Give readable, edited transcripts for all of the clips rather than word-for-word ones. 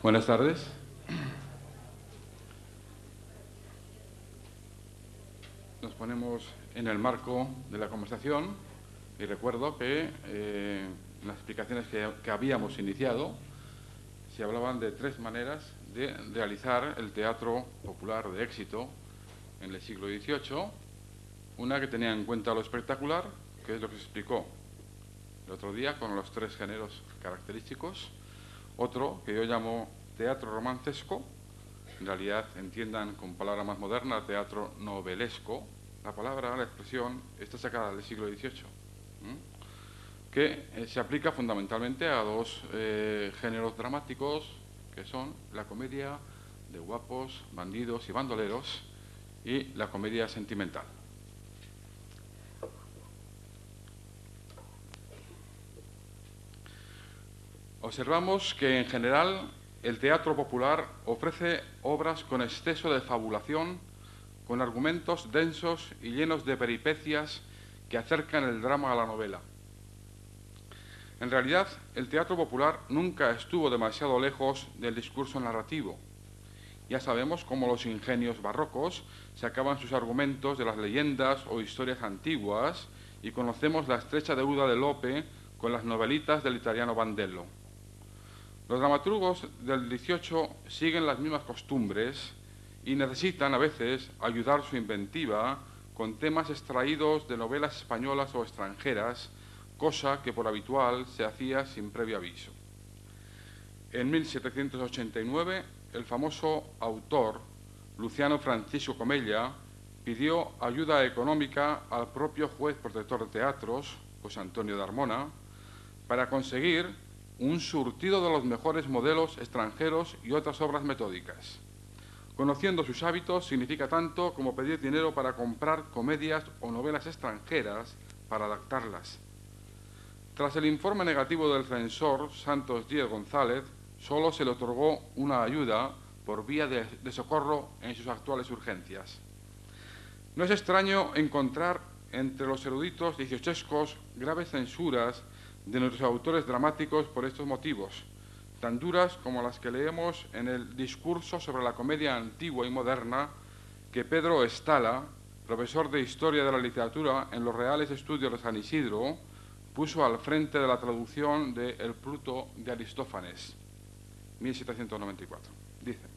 Buenas tardes. Nos ponemos en el marco de la conversación y recuerdo que en las explicaciones que habíamos iniciado se hablaban de tres maneras de realizar el teatro popular de éxito en el siglo XVIII. Una que tenía en cuenta lo espectacular, que es lo que se explicó el otro día con los tres géneros característicos. Otro que yo llamo teatro romancesco, en realidad entiendan con palabra más moderna teatro novelesco. La palabra, la expresión, está sacada del siglo XVIII, que se aplica fundamentalmente a dos géneros dramáticos, que son la comedia de guapos, bandidos y bandoleros y la comedia sentimental. Observamos que en general el teatro popular ofrece obras con exceso de fabulación, con argumentos densos y llenos de peripecias que acercan el drama a la novela. En realidad, el teatro popular nunca estuvo demasiado lejos del discurso narrativo. Ya sabemos cómo los ingenios barrocos sacaban sus argumentos de las leyendas o historias antiguas y conocemos la estrecha deuda de Lope con las novelitas del italiano Bandello. Los dramaturgos del XVIII siguen las mismas costumbres y necesitan a veces ayudar su inventiva con temas extraídos de novelas españolas o extranjeras, cosa que por habitual se hacía sin previo aviso. En 1789, el famoso autor Luciano Francisco Comella pidió ayuda económica al propio juez protector de teatros, José Antonio de Armona, para conseguir un surtido de los mejores modelos extranjeros y otras obras metódicas. Conociendo sus hábitos significa tanto como pedir dinero para comprar comedias o novelas extranjeras para adaptarlas. Tras el informe negativo del censor Santos Díez González, solo se le otorgó una ayuda por vía de socorro en sus actuales urgencias. No es extraño encontrar entre los eruditos dieciochescos graves censuras de nuestros autores dramáticos por estos motivos, tan duras como las que leemos en el discurso sobre la comedia antigua y moderna que Pedro Estala, profesor de Historia de la Literatura en los Reales Estudios de San Isidro, puso al frente de la traducción de El Pluto de Aristófanes, 1794. Dice: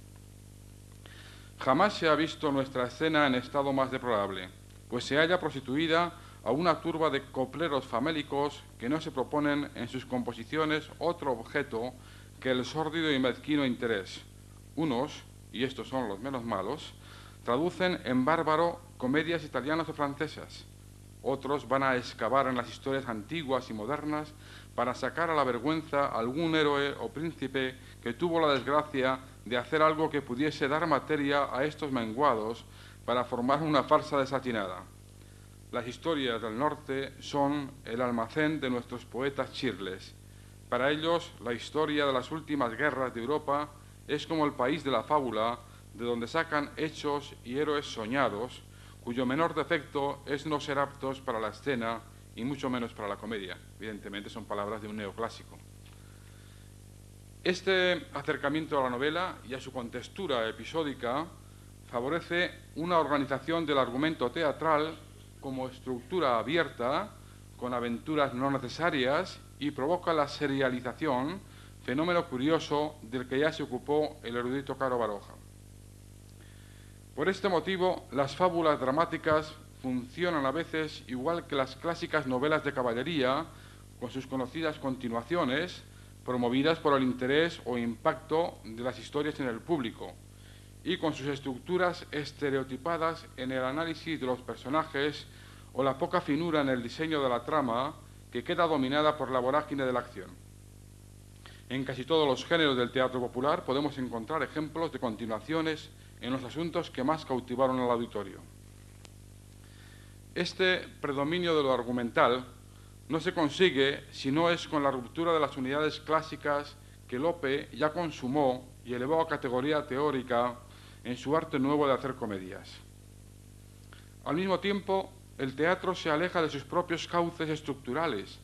jamás se ha visto nuestra escena en estado más deplorable, pues se halla prostituida a una turba de copleros famélicos que no se proponen en sus composiciones otro objeto que el sórdido y mezquino interés. Unos, y estos son los menos malos, traducen en bárbaro comedias italianas o francesas. Otros van a excavar en las historias antiguas y modernas para sacar a la vergüenza a algún héroe o príncipe que tuvo la desgracia de hacer algo que pudiese dar materia a estos menguados para formar una farsa desatinada. Las historias del norte son el almacén de nuestros poetas chirles. Para ellos, la historia de las últimas guerras de Europa es como el país de la fábula, de donde sacan hechos y héroes soñados, cuyo menor defecto es no ser aptos para la escena y mucho menos para la comedia. Evidentemente son palabras de un neoclásico. Este acercamiento a la novela y a su contextura episódica favorece una organización del argumento teatral como estructura abierta, con aventuras no necesarias, y provoca la serialización, fenómeno curioso del que ya se ocupó el erudito Caro Baroja. Por este motivo, las fábulas dramáticas funcionan a veces igual que las clásicas novelas de caballería, con sus conocidas continuaciones, promovidas por el interés o impacto de las historias en el público, y con sus estructuras estereotipadas en el análisis de los personajes o la poca finura en el diseño de la trama que queda dominada por la vorágine de la acción. En casi todos los géneros del teatro popular podemos encontrar ejemplos de continuaciones en los asuntos que más cautivaron al auditorio. Este predominio de lo argumental no se consigue si no es con la ruptura de las unidades clásicas que Lope ya consumó y elevó a categoría teórica en su arte nuevo de hacer comedias. Al mismo tiempo, el teatro se aleja de sus propios cauces estructurales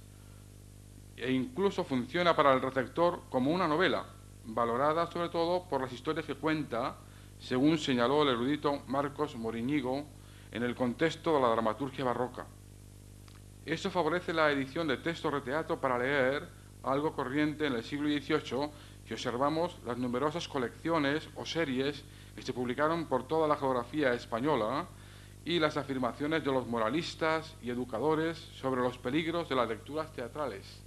e incluso funciona para el receptor como una novela, valorada sobre todo por las historias que cuenta, según señaló el erudito Marcos Moriñigo, en el contexto de la dramaturgia barroca. Esto favorece la edición de textos de teatro para leer, algo corriente en el siglo XVIII, que observamos las numerosas colecciones o series que se publicaron por toda la geografía española y las afirmaciones de los moralistas y educadores sobre los peligros de las lecturas teatrales.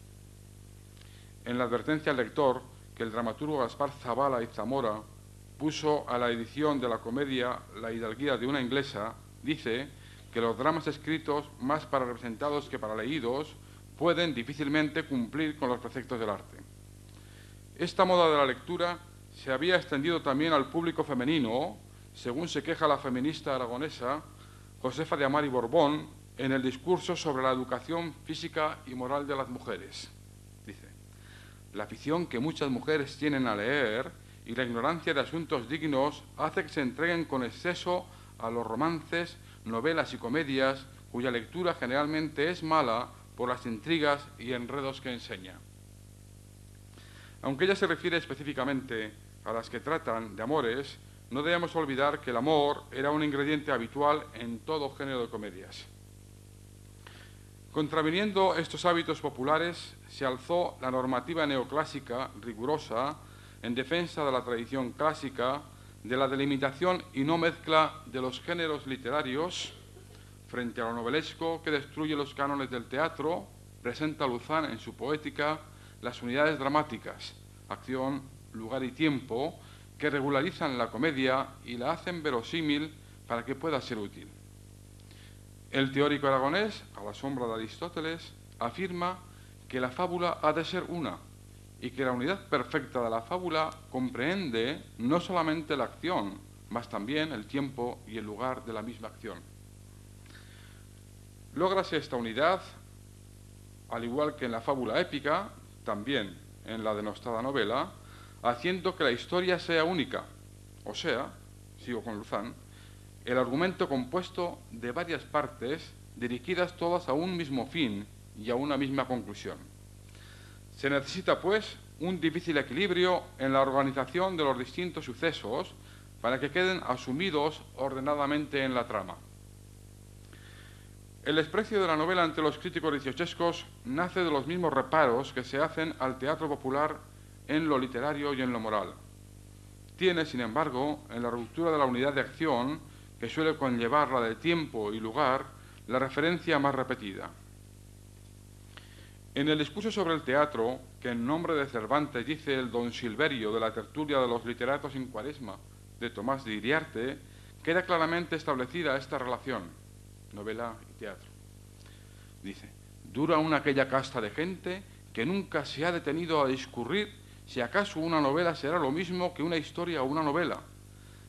En la advertencia al lector que el dramaturgo Gaspar Zavala y Zamora puso a la edición de la comedia La hidalguía de una inglesa, dice que los dramas escritos, más para representados que para leídos, pueden difícilmente cumplir con los preceptos del arte. Esta moda de la lectura se había extendido también al público femenino, según se queja la feminista aragonesa Josefa de Amar y Borbón en el discurso sobre la educación física y moral de las mujeres. Dice: la afición que muchas mujeres tienen a leer y la ignorancia de asuntos dignos hace que se entreguen con exceso a los romances, novelas y comedias, cuya lectura generalmente es mala por las intrigas y enredos que enseña. Aunque ella se refiere específicamente a las que tratan de amores, no debemos olvidar que el amor era un ingrediente habitual en todo género de comedias. Contraviniendo estos hábitos populares, se alzó la normativa neoclásica rigurosa en defensa de la tradición clásica, de la delimitación y no mezcla de los géneros literarios frente a lo novelesco que destruye los cánones del teatro. Presenta Luzán en su poética las unidades dramáticas, acción, lugar y tiempo, que regularizan la comedia y la hacen verosímil para que pueda ser útil. El teórico aragonés, a la sombra de Aristóteles, afirma que la fábula ha de ser una y que la unidad perfecta de la fábula comprehende no solamente la acción, mas también el tiempo y el lugar de la misma acción. Lógrase esta unidad, al igual que en la fábula épica, también en la denostada novela, haciendo que la historia sea única, o sea, sigo con Luzán, el argumento compuesto de varias partes dirigidas todas a un mismo fin y a una misma conclusión. Se necesita, pues, un difícil equilibrio en la organización de los distintos sucesos para que queden asumidos ordenadamente en la trama. El desprecio de la novela ante los críticos dieciochescos nace de los mismos reparos que se hacen al teatro popular en lo literario y en lo moral. Tiene, sin embargo, en la ruptura de la unidad de acción, que suele conllevar la de tiempo y lugar, la referencia más repetida. En el discurso sobre el teatro, que en nombre de Cervantes dice el Don Silverio de la tertulia de los literatos en Cuaresma, de Tomás de Iriarte, queda claramente establecida esta relación, novela y teatro. Dice: dura una aquella casta de gente que nunca se ha detenido a discurrir si acaso una novela será lo mismo que una historia o una novela.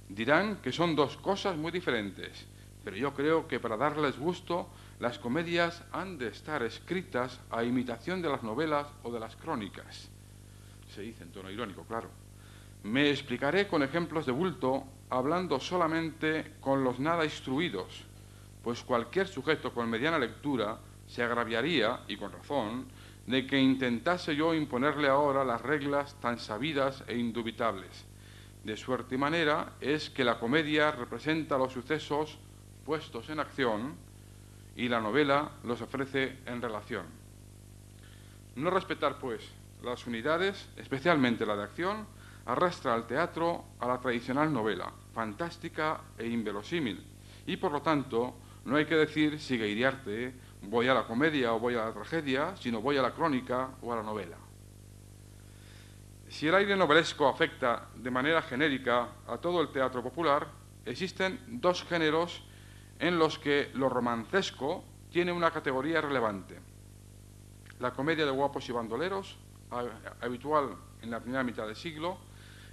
Dirán que son dos cosas muy diferentes, pero yo creo que para darles gusto, las comedias han de estar escritas a imitación de las novelas o de las crónicas. Se dice en tono irónico, claro. Me explicaré con ejemplos de bulto, hablando solamente con los nada instruidos, pues cualquier sujeto con mediana lectura se agraviaría, y con razón, de que intentase yo imponerle ahora las reglas tan sabidas e indubitables. De suerte y manera es que la comedia representa los sucesos puestos en acción y la novela los ofrece en relación. No respetar, pues, las unidades, especialmente la de acción, arrastra al teatro a la tradicional novela, fantástica e inverosímil, y por lo tanto no hay que decir, sigue Iriarte, voy a la comedia o voy a la tragedia, sino voy a la crónica o a la novela. Si el aire novelesco afecta de manera genérica a todo el teatro popular, existen dos géneros en los que lo romancesco tiene una categoría relevante. La comedia de guapos y bandoleros, habitual en la primera mitad del siglo,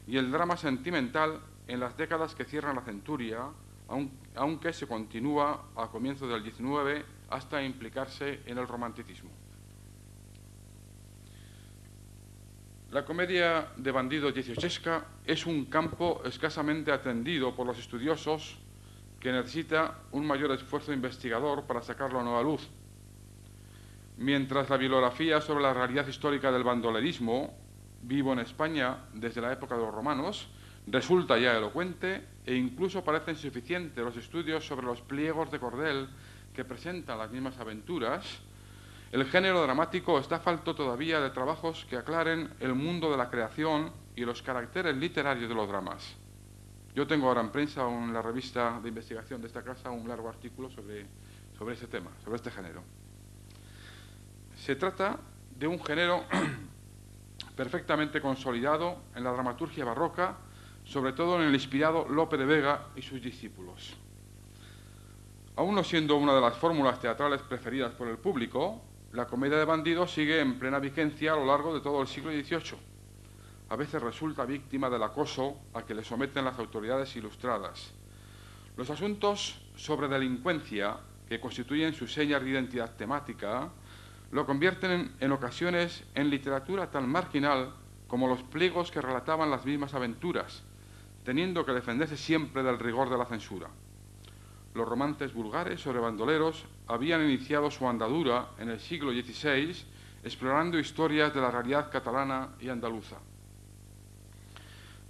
y el drama sentimental en las décadas que cierran la centuria, aunque se continúa a comienzos del XIX hasta implicarse en el romanticismo. La comedia de bandidos dieciochesca es un campo escasamente atendido por los estudiosos que necesita un mayor esfuerzo investigador para sacarlo a nueva luz. Mientras la bibliografía sobre la realidad histórica del bandolerismo vivo en España desde la época de los romanos, resulta ya elocuente e incluso parecen suficientes los estudios sobre los pliegos de cordel que presentan las mismas aventuras, el género dramático está falto todavía de trabajos que aclaren el mundo de la creación y los caracteres literarios de los dramas. Yo tengo ahora en prensa, en la revista de investigación de esta casa, un largo artículo sobre este tema, sobre este género. Se trata de un género perfectamente consolidado en la dramaturgia barroca, sobre todo en el inspirado Lope de Vega y sus discípulos. Aún no siendo una de las fórmulas teatrales preferidas por el público, la comedia de bandidos sigue en plena vigencia a lo largo de todo el siglo XVIII. A veces resulta víctima del acoso a que le someten las autoridades ilustradas. Los asuntos sobre delincuencia, que constituyen sus señas de identidad temática, lo convierten en ocasiones en literatura tan marginal como los pliegos que relataban las mismas aventuras, teniendo que defenderse siempre del rigor de la censura. Los romances vulgares sobre bandoleros habían iniciado su andadura en el siglo XVI, explorando historias de la realidad catalana y andaluza.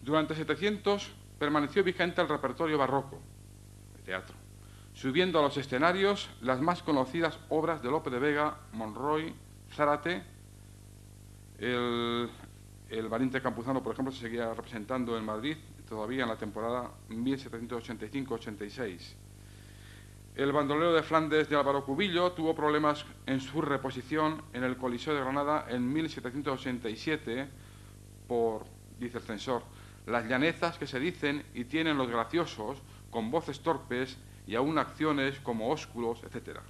Durante 700 permaneció vigente el repertorio barroco de teatro, subiendo a los escenarios las más conocidas obras de Lope de Vega, Monroy, Zárate. El valiente campuzano, por ejemplo, se seguía representando en Madrid todavía en la temporada 1785-86. El bandolero de Flandes de Álvaro Cubillo tuvo problemas en su reposición en el Coliseo de Granada en 1787 por, dice el censor, las llanezas que se dicen y tienen los graciosos con voces torpes y aún acciones como ósculos, etc.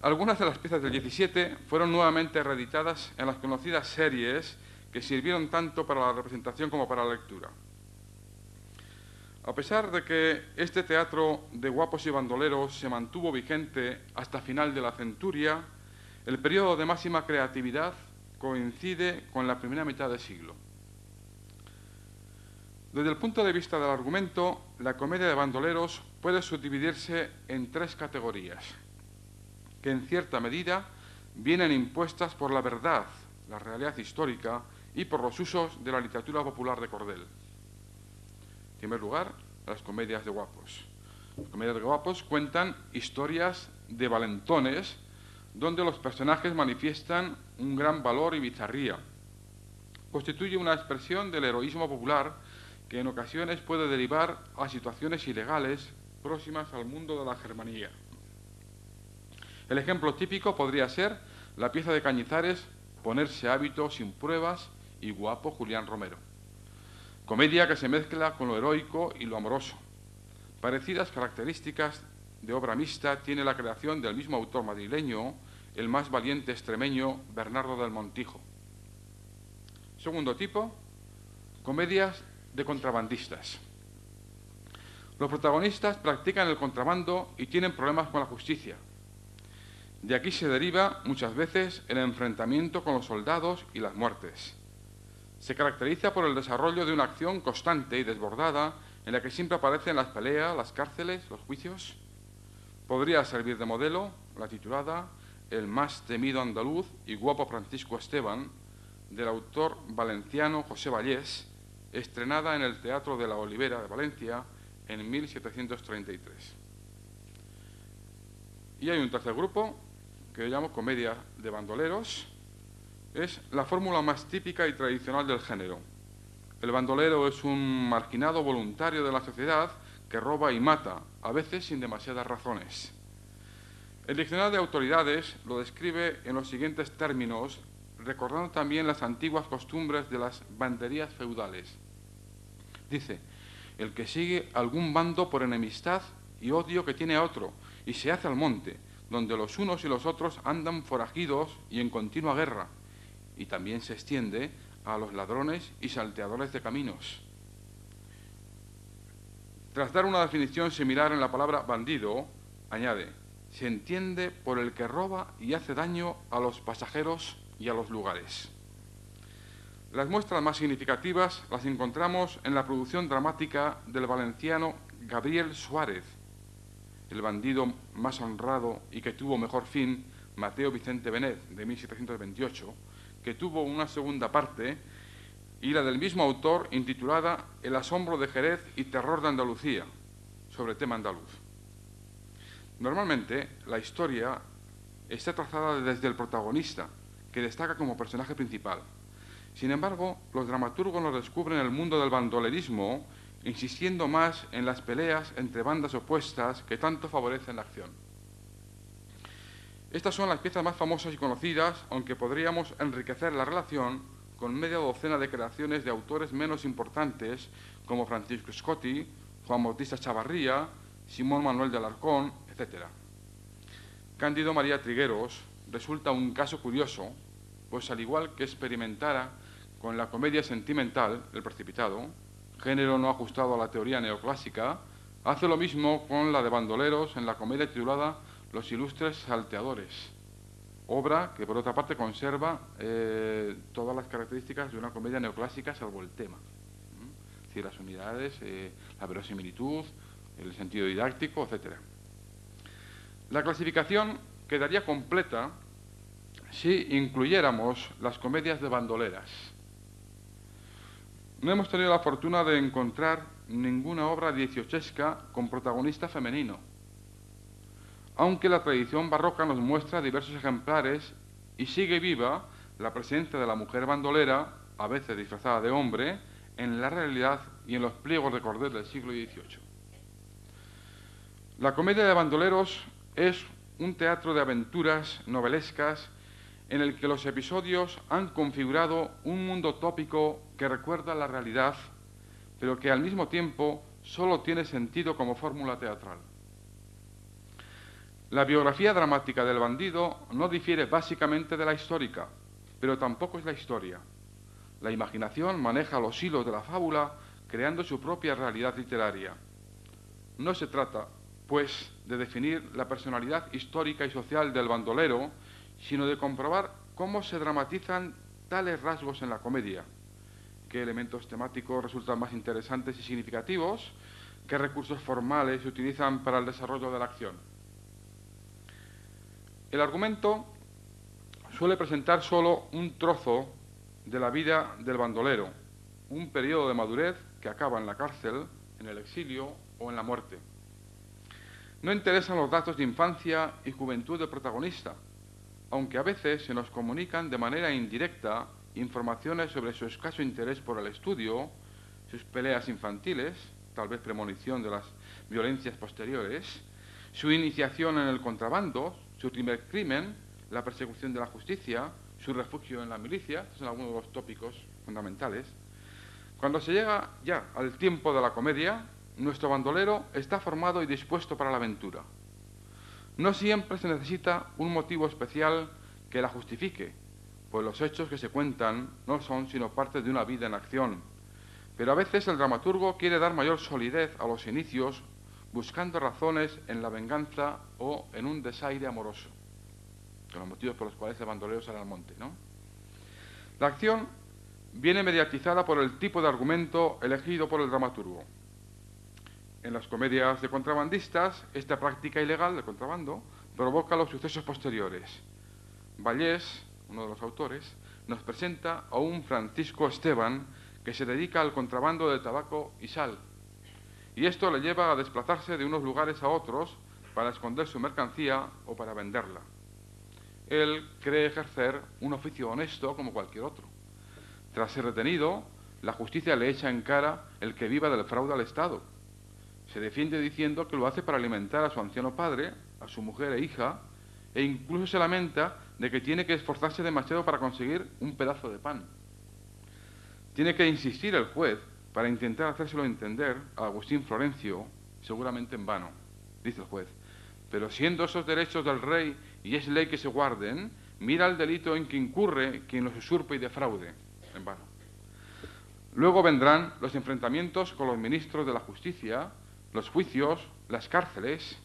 Algunas de las piezas del 17 fueron nuevamente reeditadas en las conocidas series que sirvieron tanto para la representación como para la lectura. A pesar de que este teatro de guapos y bandoleros se mantuvo vigente hasta final de la centuria, el periodo de máxima creatividad coincide con la primera mitad del siglo. Desde el punto de vista del argumento, la comedia de bandoleros puede subdividirse en tres categorías, que en cierta medida vienen impuestas por la verdad, la realidad histórica y por los usos de la literatura popular de cordel. En primer lugar, las comedias de guapos. Las comedias de guapos cuentan historias de valentones donde los personajes manifiestan un gran valor y bizarría. Constituye una expresión del heroísmo popular que en ocasiones puede derivar a situaciones ilegales próximas al mundo de la germanía. El ejemplo típico podría ser la pieza de Cañizares Ponerse hábito sin pruebas y guapo Julián Romero. Comedia que se mezcla con lo heroico y lo amoroso. Parecidas características de obra mixta tiene la creación del mismo autor madrileño, el más valiente extremeño Bernardo del Montijo. Segundo tipo, comedias de contrabandistas. Los protagonistas practican el contrabando y tienen problemas con la justicia. De aquí se deriva muchas veces el enfrentamiento con los soldados y las muertes. Se caracteriza por el desarrollo de una acción constante y desbordada en la que siempre aparecen las peleas, las cárceles, los juicios. Podría servir de modelo la titulada El más temido andaluz y guapo Francisco Esteban, del autor valenciano José Vallés, estrenada en el Teatro de la Olivera de Valencia en 1733. Y hay un tercer grupo que llamo comedia de bandoleros. Es la fórmula más típica y tradicional del género. El bandolero es un marginado voluntario de la sociedad que roba y mata, a veces sin demasiadas razones. El diccionario de autoridades lo describe en los siguientes términos, recordando también las antiguas costumbres de las banderías feudales. Dice, el que sigue algún bando por enemistad y odio que tiene a otro, y se hace al monte, donde los unos y los otros andan forajidos y en continua guerra, y también se extiende a los ladrones y salteadores de caminos. Tras dar una definición similar en la palabra bandido, añade, se entiende por el que roba y hace daño a los pasajeros y a los lugares. Las muestras más significativas las encontramos en la producción dramática del valenciano Gabriel Suárez, el bandido más honrado y que tuvo mejor fin, Mateo Vicente Benet, de 1728, que tuvo una segunda parte y la del mismo autor intitulada El asombro de Jerez y terror de Andalucía, sobre tema andaluz. Normalmente, la historia está trazada desde el protagonista, que destaca como personaje principal. Sin embargo, los dramaturgos nos descubren el mundo del bandolerismo, insistiendo más en las peleas entre bandas opuestas que tanto favorecen la acción. Estas son las piezas más famosas y conocidas, aunque podríamos enriquecer la relación con media docena de creaciones de autores menos importantes como Francisco Scotti, Juan Bautista Chavarría, Simón Manuel de Alarcón, etc. Cándido María Trigueros resulta un caso curioso, pues al igual que experimentara con la comedia sentimental, El Precipitado, género no ajustado a la teoría neoclásica, hace lo mismo con la de bandoleros en la comedia titulada Los ilustres salteadores, obra que por otra parte conserva todas las características de una comedia neoclásica salvo el tema. Es decir, las unidades, la verosimilitud, el sentido didáctico, etc. La clasificación quedaría completa si incluyéramos las comedias de bandoleras. No hemos tenido la fortuna de encontrar ninguna obra dieciochesca con protagonista femenino, aunque la tradición barroca nos muestra diversos ejemplares y sigue viva la presencia de la mujer bandolera, a veces disfrazada de hombre, en la realidad y en los pliegos de cordel del siglo XVIII. La comedia de bandoleros es un teatro de aventuras novelescas en el que los episodios han configurado un mundo tópico que recuerda la realidad, pero que al mismo tiempo solo tiene sentido como fórmula teatral. La biografía dramática del bandido no difiere básicamente de la histórica, pero tampoco es la historia. La imaginación maneja los hilos de la fábula creando su propia realidad literaria. No se trata, pues, de definir la personalidad histórica y social del bandolero, sino de comprobar cómo se dramatizan tales rasgos en la comedia, qué elementos temáticos resultan más interesantes y significativos, qué recursos formales se utilizan para el desarrollo de la acción. El argumento suele presentar solo un trozo de la vida del bandolero, un periodo de madurez que acaba en la cárcel, en el exilio o en la muerte. No interesan los datos de infancia y juventud del protagonista, aunque a veces se nos comunican de manera indirecta informaciones sobre su escaso interés por el estudio, sus peleas infantiles, tal vez premonición de las violencias posteriores, su iniciación en el contrabando, su primer crimen, la persecución de la justicia, su refugio en la milicia. Estos son algunos de los tópicos fundamentales. Cuando se llega ya al tiempo de la comedia, nuestro bandolero está formado y dispuesto para la aventura. No siempre se necesita un motivo especial que la justifique, pues los hechos que se cuentan no son sino parte de una vida en acción. Pero a veces el dramaturgo quiere dar mayor solidez a los inicios, buscando razones en la venganza o en un desaire amoroso, que los motivos por los cuales el bandolero sale al monte, ¿no? La acción viene mediatizada por el tipo de argumento elegido por el dramaturgo. En las comedias de contrabandistas, esta práctica ilegal del contrabando provoca los sucesos posteriores. Vallés, uno de los autores, nos presenta a un Francisco Esteban que se dedica al contrabando de tabaco y sal, y esto le lleva a desplazarse de unos lugares a otros para esconder su mercancía o para venderla. Él cree ejercer un oficio honesto como cualquier otro. Tras ser retenido, la justicia le echa en cara el que viva del fraude al Estado. Se defiende diciendo que lo hace para alimentar a su anciano padre, a su mujer e hija, e incluso se lamenta de que tiene que esforzarse demasiado para conseguir un pedazo de pan. Tiene que insistir el juez para intentar hacérselo entender a Agustín Florencio, seguramente en vano, dice el juez. Pero siendo esos derechos del rey y es ley que se guarden, mira el delito en que incurre quien los usurpe y defraude, en vano. Luego vendrán los enfrentamientos con los ministros de la justicia, los juicios, las cárceles.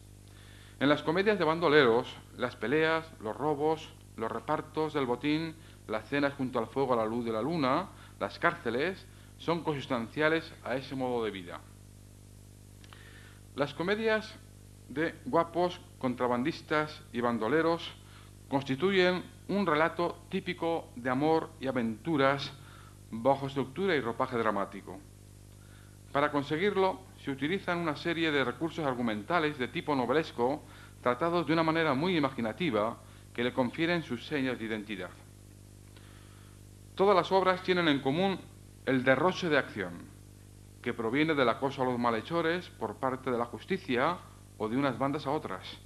En las comedias de bandoleros, las peleas, los robos, los repartos del botín, las cenas junto al fuego a la luz de la luna, las cárceles, son consustanciales a ese modo de vida. Las comedias de guapos, contrabandistas y bandoleros constituyen un relato típico de amor y aventuras bajo estructura y ropaje dramático. Para conseguirlo, se utilizan una serie de recursos argumentales de tipo novelesco, tratados de una manera muy imaginativa, que le confieren sus señas de identidad. Todas las obras tienen en común el derroche de acción, que proviene del acoso a los malhechores por parte de la justicia o de unas bandas a otras.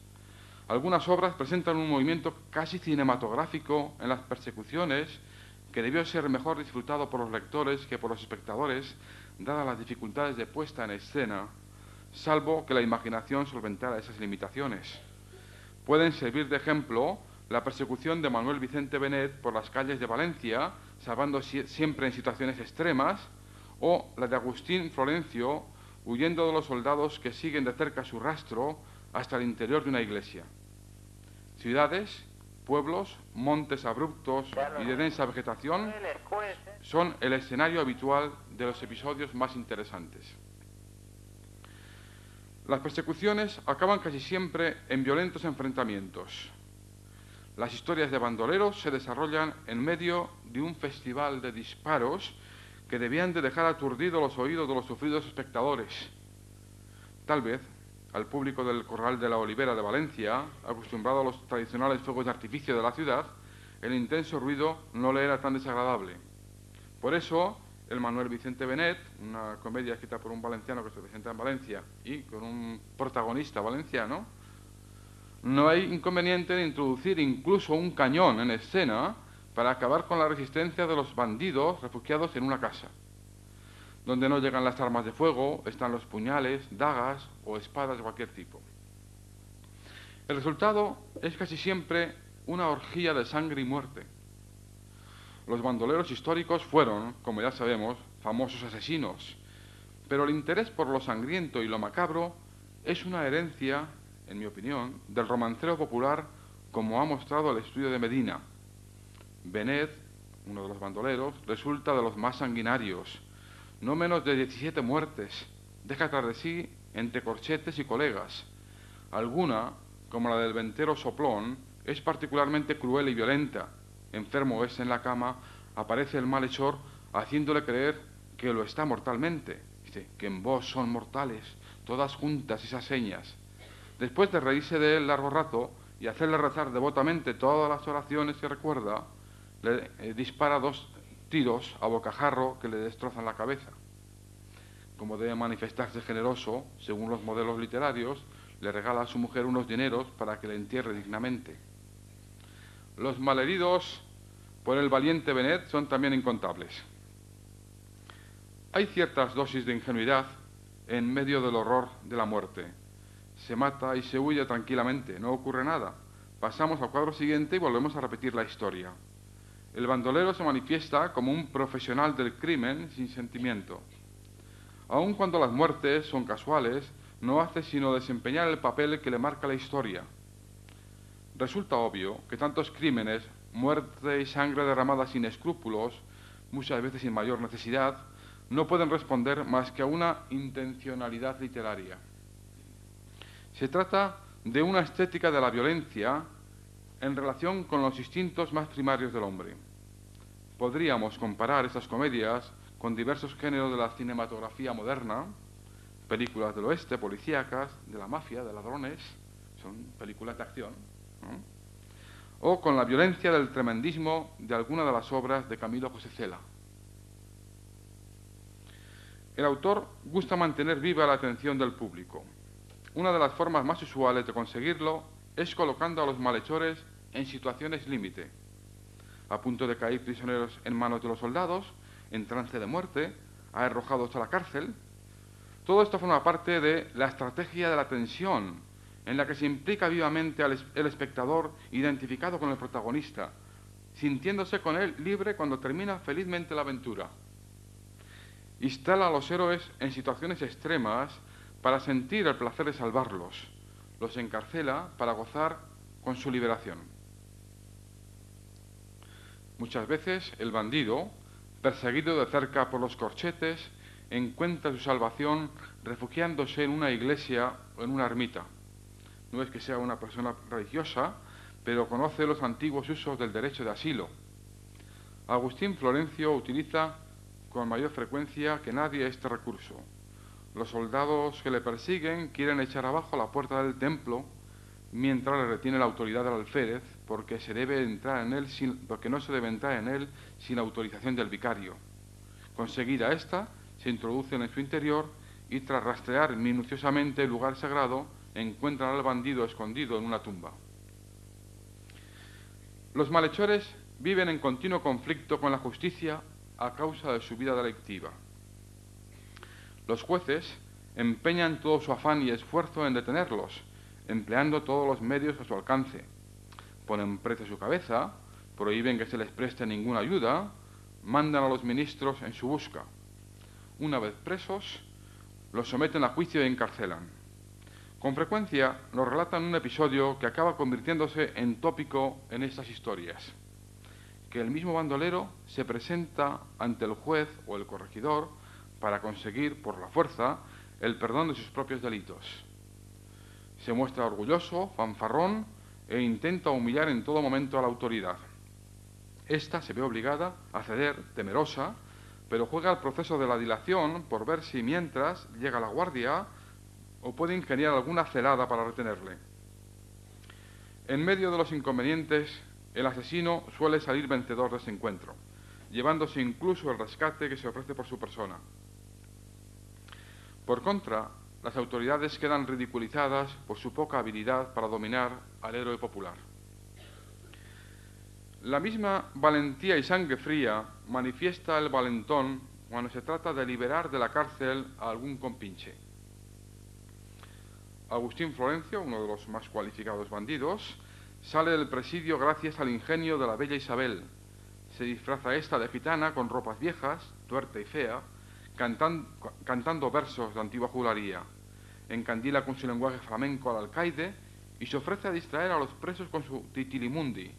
Algunas obras presentan un movimiento casi cinematográfico en las persecuciones que debió ser mejor disfrutado por los lectores que por los espectadores, dadas las dificultades de puesta en escena, salvo que la imaginación solventara esas limitaciones. Pueden servir de ejemplo la persecución de Manuel Vicente Benet por las calles de Valencia, salvando siempre en situaciones extremas, o la de Agustín Florencio, huyendo de los soldados que siguen de cerca su rastro hasta el interior de una iglesia. Ciudades, pueblos, montes abruptos y de densa vegetación son el escenario habitual de los episodios más interesantes. Las persecuciones acaban casi siempre en violentos enfrentamientos. Las historias de bandoleros se desarrollan en medio de un festival de disparos que debían de dejar aturdidos los oídos de los sufridos espectadores. Tal vez al público del Corral de la Olivera de Valencia, acostumbrado a los tradicionales fuegos de artificio de la ciudad, el intenso ruido no le era tan desagradable. Por eso, el Manuel Vicente Benet, una comedia escrita por un valenciano que se presenta en Valencia y con un protagonista valenciano, no hay inconveniente en introducir incluso un cañón en escena para acabar con la resistencia de los bandidos refugiados en una casa. Donde no llegan las armas de fuego, están los puñales, dagas o espadas de cualquier tipo. El resultado es casi siempre una orgía de sangre y muerte. Los bandoleros históricos fueron, como ya sabemos, famosos asesinos, pero el interés por lo sangriento y lo macabro es una herencia, en mi opinión, del romancero popular, como ha mostrado el estudio de Medina. Benet, uno de los bandoleros, resulta de los más sanguinarios. No menos de 17 muertes deja tras de sí entre corchetes y colegas. Alguna, como la del ventero Soplón, es particularmente cruel y violenta. Enfermo es en la cama, aparece el malhechor haciéndole creer que lo está mortalmente. Dice, que en vos son mortales, todas juntas esas señas. Después de reírse de él largo rato y hacerle rezar devotamente todas las oraciones que recuerda, le dispara 2 tiros a bocajarro que le destrozan la cabeza. Como debe manifestarse generoso, según los modelos literarios, le regala a su mujer unos dineros para que le entierre dignamente. Los malheridos por el valiente Benet son también incontables. Hay ciertas dosis de ingenuidad en medio del horror de la muerte. Se mata y se huye tranquilamente, no ocurre nada. Pasamos al cuadro siguiente y volvemos a repetir la historia. El bandolero se manifiesta como un profesional del crimen sin sentimiento. Aun cuando las muertes son casuales, no hace sino desempeñar el papel que le marca la historia. Resulta obvio que tantos crímenes, muerte y sangre derramada sin escrúpulos, muchas veces sin mayor necesidad, no pueden responder más que a una intencionalidad literaria. Se trata de una estética de la violencia en relación con los instintos más primarios del hombre. Podríamos comparar estas comedias con diversos géneros de la cinematografía moderna, películas del oeste, policíacas, de la mafia, de ladrones, son películas de acción, ¿no? O con la violencia del tremendismo de alguna de las obras de Camilo José Cela. El autor gusta mantener viva la atención del público. Una de las formas más usuales de conseguirlo es colocando a los malhechores en situaciones límite, a punto de caer prisioneros en manos de los soldados, en trance de muerte, arrojados a la cárcel. Todo esto forma parte de la estrategia de la tensión, en la que se implica vivamente el espectador identificado con el protagonista, sintiéndose con él libre cuando termina felizmente la aventura. Instala a los héroes en situaciones extremas para sentir el placer de salvarlos. Los encarcela para gozar con su liberación. Muchas veces el bandido, perseguido de cerca por los corchetes, encuentra su salvación refugiándose en una iglesia o en una ermita. No es que sea una persona religiosa, pero conoce los antiguos usos del derecho de asilo. Agustín Florencio utiliza con mayor frecuencia que nadie este recurso. Los soldados que le persiguen quieren echar abajo la puerta del templo mientras le retiene la autoridad del alférez, porque no se debe entrar en él sin autorización del vicario. Conseguida esta, se introducen en su interior y tras rastrear minuciosamente el lugar sagrado, encuentran al bandido escondido en una tumba. Los malhechores viven en continuo conflicto con la justicia a causa de su vida delictiva. Los jueces empeñan todo su afán y esfuerzo en detenerlos, empleando todos los medios a su alcance. Ponen precio a su cabeza, prohíben que se les preste ninguna ayuda, mandan a los ministros en su busca. Una vez presos, los someten a juicio y encarcelan. Con frecuencia nos relatan un episodio que acaba convirtiéndose en tópico en estas historias: que el mismo bandolero se presenta ante el juez o el corregidor para conseguir, por la fuerza, el perdón de sus propios delitos. Se muestra orgulloso, fanfarrón e intenta humillar en todo momento a la autoridad. Esta se ve obligada a ceder, temerosa, pero juega el proceso de la dilación por ver si mientras llega la guardia o puede ingeniar alguna celada para retenerle. En medio de los inconvenientes, el asesino suele salir vencedor de ese encuentro, llevándose incluso el rescate que se ofrece por su persona. Por contra, las autoridades quedan ridiculizadas por su poca habilidad para dominar al héroe popular. La misma valentía y sangre fría manifiesta el valentón cuando se trata de liberar de la cárcel a algún compinche. Agustín Florencio, uno de los más cualificados bandidos, sale del presidio gracias al ingenio de la bella Isabel. Se disfraza esta de gitana con ropas viejas, tuerta y fea, cantando versos de antigua juglaría. Encandila con su lenguaje flamenco al alcaide y se ofrece a distraer a los presos con su titilimundi.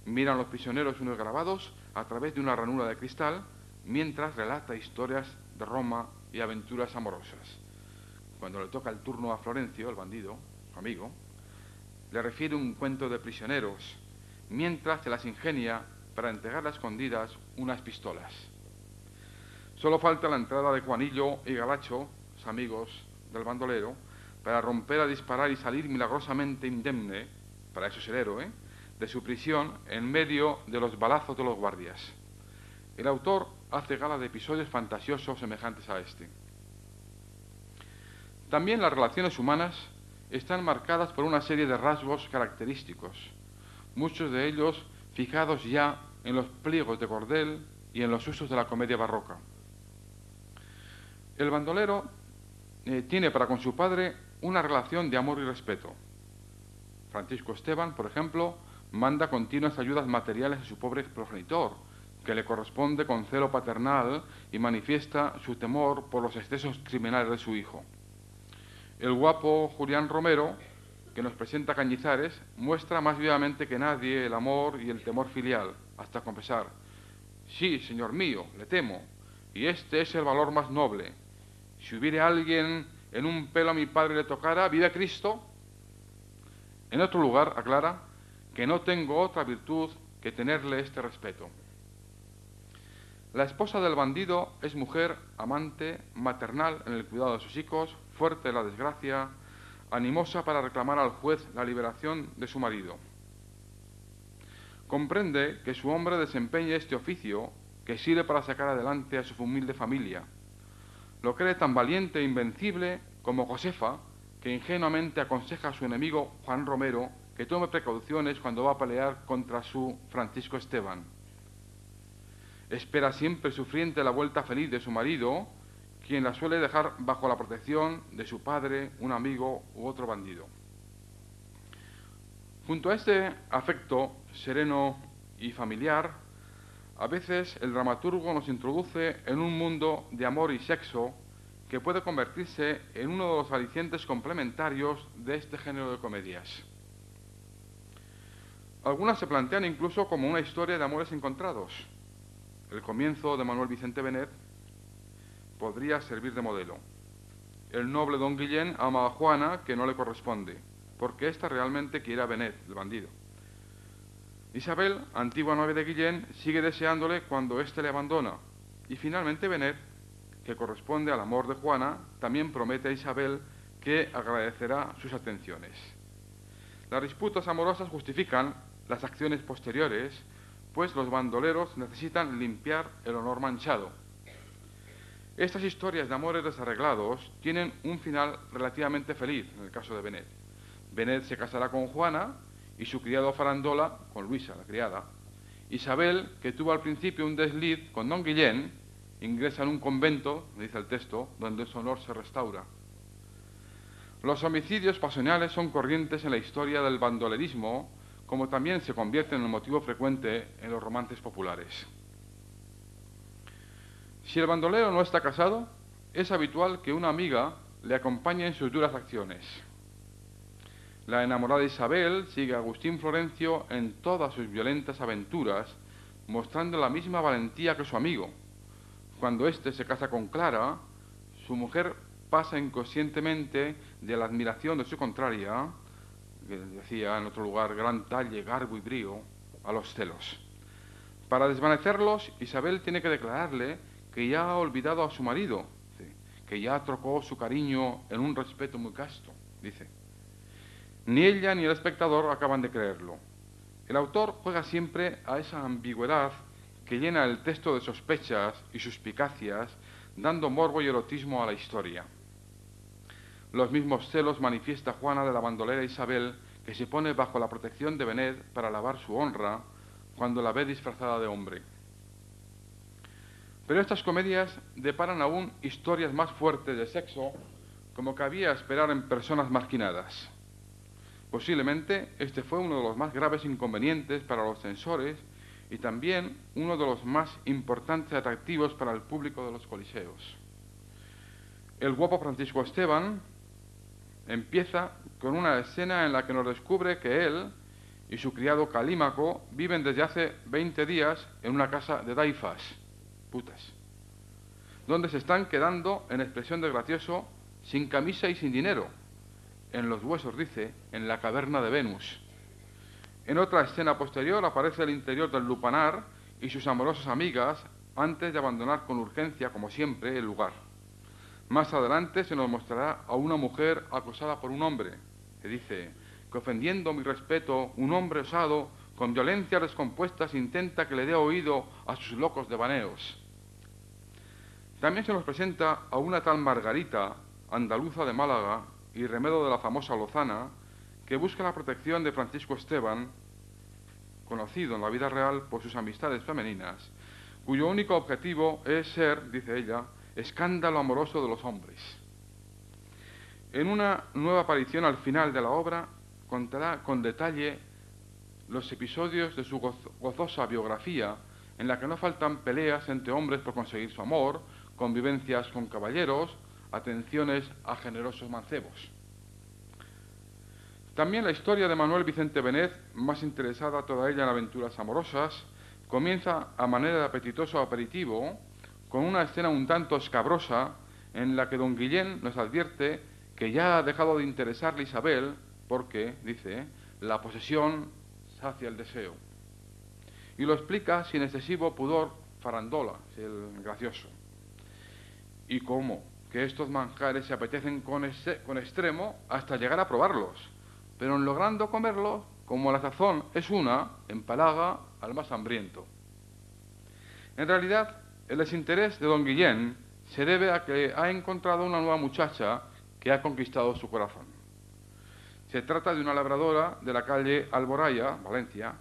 Miran los prisioneros unos grabados a través de una ranura de cristal, mientras relata historias de Roma y aventuras amorosas. Cuando le toca el turno a Florencio, el bandido, su amigo, le refiere un cuento de prisioneros, mientras se las ingenia para entregar a escondidas unas pistolas. Solo falta la entrada de Juanillo y Galacho, los amigos del bandolero, para romper a disparar y salir milagrosamente indemne, para eso es el héroe, de su prisión en medio de los balazos de los guardias. El autor hace gala de episodios fantasiosos semejantes a este. También las relaciones humanas están marcadas por una serie de rasgos característicos, muchos de ellos fijados ya en los pliegos de cordel y en los usos de la comedia barroca. El bandolero tiene para con su padre una relación de amor y respeto. Francisco Esteban, por ejemplo, manda continuas ayudas materiales a su pobre progenitor, que le corresponde con celo paternal y manifiesta su temor por los excesos criminales de su hijo. El guapo Julián Romero, que nos presenta Cañizares, muestra más vivamente que nadie el amor y el temor filial, hasta confesar: sí, señor mío, le temo, y este es el valor más noble. Si hubiere alguien en un pelo a mi padre le tocara, vive Cristo. En otro lugar aclara que no tengo otra virtud que tenerle este respeto. La esposa del bandido es mujer, amante, maternal en el cuidado de sus hijos, fuerte en la desgracia, animosa para reclamar al juez la liberación de su marido. Comprende que su hombre desempeña este oficio que sirve para sacar adelante a su humilde familia. Lo cree tan valiente e invencible como Josefa, que ingenuamente aconseja a su enemigo Juan Romero que tome precauciones cuando va a pelear contra su Francisco Esteban. Espera siempre sufriente la vuelta feliz de su marido, quien la suele dejar bajo la protección de su padre, un amigo u otro bandido. Junto a este afecto sereno y familiar, a veces el dramaturgo nos introduce en un mundo de amor y sexo que puede convertirse en uno de los alicientes complementarios de este género de comedias. Algunas se plantean incluso como una historia de amores encontrados. El comienzo de Manuel Vicente Benet podría servir de modelo. El noble don Guillén ama a Juana, que no le corresponde, porque ésta realmente quiere a Benet, el bandido. Isabel, antigua novia de Guillén, sigue deseándole cuando éste le abandona, Y finalmente Benet, que corresponde al amor de Juana, también promete a Isabel que agradecerá sus atenciones. Las disputas amorosas justifican las acciones posteriores, pues los bandoleros necesitan limpiar el honor manchado. Estas historias de amores desarreglados tienen un final relativamente feliz en el caso de Benet. Benet se casará con Juana y su criado Farandola con Luisa, la criada. Isabel, que tuvo al principio un desliz con don Guillén, ingresa en un convento, dice el texto, donde su honor se restaura. Los homicidios pasionales son corrientes en la historia del bandolerismo, como también se convierten en un motivo frecuente en los romances populares. Si el bandolero no está casado, es habitual que una amiga le acompañe en sus duras acciones. La enamorada Isabel sigue a Agustín Florencio en todas sus violentas aventuras, mostrando la misma valentía que su amigo. Cuando éste se casa con Clara, su mujer pasa inconscientemente de la admiración de su contraria, que decía en otro lugar, gran talle, garbo y brío, a los celos. Para desvanecerlos, Isabel tiene que declararle que ya ha olvidado a su marido, que ya trocó su cariño en un respeto muy casto, dice. Ni ella ni el espectador acaban de creerlo. El autor juega siempre a esa ambigüedad que llena el texto de sospechas y suspicacias, dando morbo y erotismo a la historia. Los mismos celos manifiesta Juana de la bandolera Isabel, que se pone bajo la protección de Benet para lavar su honra cuando la ve disfrazada de hombre. Pero estas comedias deparan aún historias más fuertes de sexo, como cabía esperar en personas marginadas. Posiblemente este fue uno de los más graves inconvenientes para los censores y también uno de los más importantes atractivos para el público de los coliseos. El guapo Francisco Esteban empieza con una escena en la que nos descubre que él y su criado Calímaco viven desde hace 20 días en una casa de daifas, putas, donde se están quedando, en expresión de gracioso, sin camisa y sin dinero. En los huesos, dice, en la caverna de Venus. En otra escena posterior aparece el interior del lupanar y sus amorosas amigas antes de abandonar con urgencia, como siempre, el lugar. Más adelante se nos mostrará a una mujer acosada por un hombre, que dice que ofendiendo mi respeto, un hombre osado, con violencias descompuestas, intenta que le dé oído a sus locos devaneos. También se nos presenta a una tal Margarita, andaluza de Málaga y remedo de la famosa Lozana, que busca la protección de Francisco Esteban, conocido en la vida real por sus amistades femeninas, cuyo único objetivo es ser, dice ella, escándalo amoroso de los hombres. En una nueva aparición al final de la obra, contará con detalle los episodios de su gozosa biografía, en la que no faltan peleas entre hombres por conseguir su amor, convivencias con caballeros, atenciones a generosos mancebos. También la historia de Manuel Vicente Benet, más interesada toda ella en aventuras amorosas, comienza a manera de apetitoso aperitivo, con una escena un tanto escabrosa, en la que don Guillén nos advierte que ya ha dejado de interesarle Isabel, porque, dice, la posesión sacia el deseo. Y lo explica sin excesivo pudor Farandola, el gracioso. ¿Y cómo? Que estos manjares se apetecen con extremo hasta llegar a probarlos, pero en logrando comerlos, como la sazón es una, empalaga al más hambriento. En realidad, el desinterés de don Guillén se debe a que ha encontrado una nueva muchacha que ha conquistado su corazón. Se trata de una labradora de la calle Alboraya, Valencia,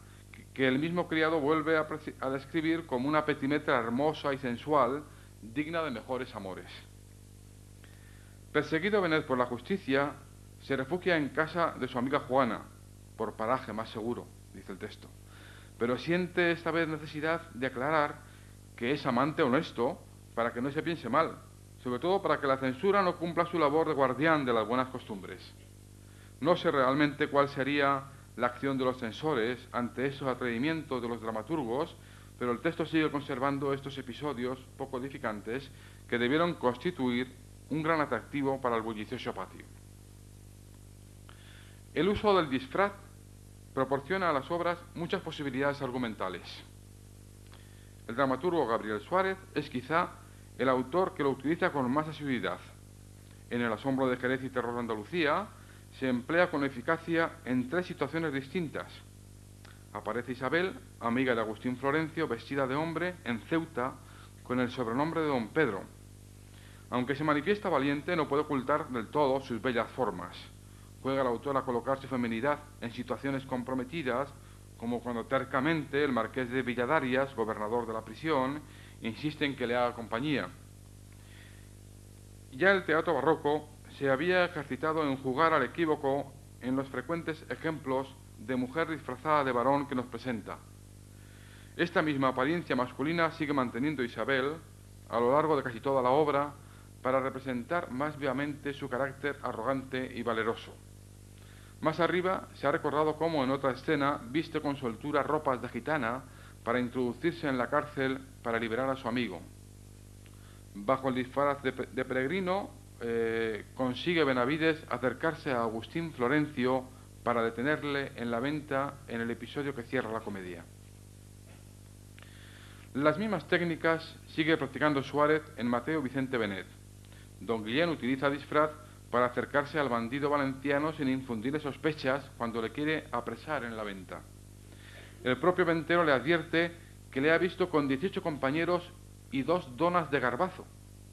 que el mismo criado vuelve a describir como una petimetra hermosa y sensual, digna de mejores amores. Perseguido Benet por la justicia, se refugia en casa de su amiga Juana, por paraje más seguro, dice el texto, pero siente esta vez necesidad de aclarar que es amante honesto para que no se piense mal, sobre todo para que la censura no cumpla su labor de guardián de las buenas costumbres. No sé realmente cuál sería la acción de los censores ante esos atrevimientos de los dramaturgos, pero el texto sigue conservando estos episodios poco edificantes que debieron constituir un gran atractivo para el bullicioso patio. El uso del disfraz proporciona a las obras muchas posibilidades argumentales. El dramaturgo Gabriel Suárez es quizá el autor que lo utiliza con más asiduidad. En El asombro de Jerez y Terror de Andalucía se emplea con eficacia en 3 situaciones distintas. Aparece Isabel, amiga de Agustín Florencio, vestida de hombre, en Ceuta, con el sobrenombre de Don Pedro. Aunque se manifiesta valiente, no puede ocultar del todo sus bellas formas. Juega el autor a colocar su feminidad en situaciones comprometidas, como cuando tercamente el marqués de Villadarias, gobernador de la prisión, insiste en que le haga compañía. Ya el teatro barroco se había ejercitado en jugar al equívoco en los frecuentes ejemplos de mujer disfrazada de varón que nos presenta. Esta misma apariencia masculina sigue manteniendo Isabel a lo largo de casi toda la obra para representar más vivamente su carácter arrogante y valeroso. Más arriba se ha recordado cómo en otra escena viste con soltura ropas de gitana para introducirse en la cárcel para liberar a su amigo. Bajo el disfraz de peregrino, consigue Benavides acercarse a Agustín Florencio para detenerle en la venta en el episodio que cierra la comedia. Las mismas técnicas sigue practicando Suárez en Mateo Vicente Benet. Don Guillén utiliza disfraz para acercarse al bandido valenciano sin infundirle sospechas cuando le quiere apresar en la venta. El propio ventero le advierte que le ha visto con 18 compañeros y 2 donas de garbazo,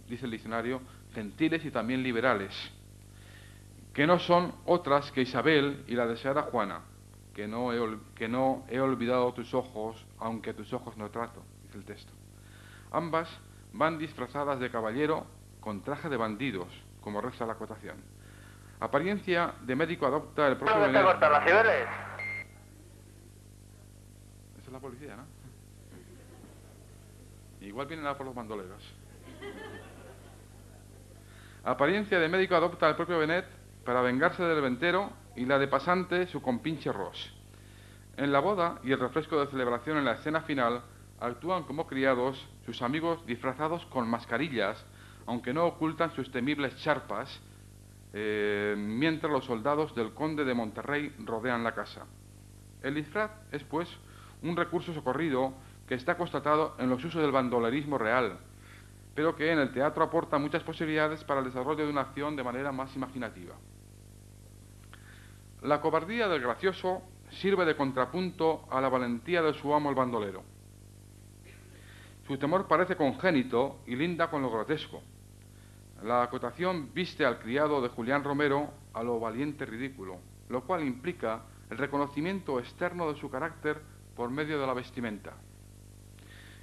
dice el diccionario, gentiles y también liberales, que no son otras que Isabel y la deseada Juana, que no he olvidado tus ojos, aunque tus ojos no trato, dice el texto. Ambas van disfrazadas de caballero con traje de bandidos, como reza la acotación. Apariencia de médico adopta el propio ¿Dónde te cortan las Cibeles? Esa es la policía, ¿no? Igual vienen a por los bandoleros. Apariencia de médico adopta el propio Benet para vengarse del ventero y la de pasante su compinche Ross. En la boda y el refresco de celebración en la escena final actúan como criados sus amigos disfrazados con mascarillas, aunque no ocultan sus temibles charpas, mientras los soldados del conde de Monterrey rodean la casa. El disfraz es, pues, un recurso socorrido que está constatado en los usos del bandolerismo real, pero que en el teatro aporta muchas posibilidades para el desarrollo de una acción de manera más imaginativa. La cobardía del gracioso sirve de contrapunto a la valentía de su amo el bandolero. Su temor parece congénito y linda con lo grotesco. La acotación viste al criado de Julián Romero a lo valiente ridículo, lo cual implica el reconocimiento externo de su carácter por medio de la vestimenta.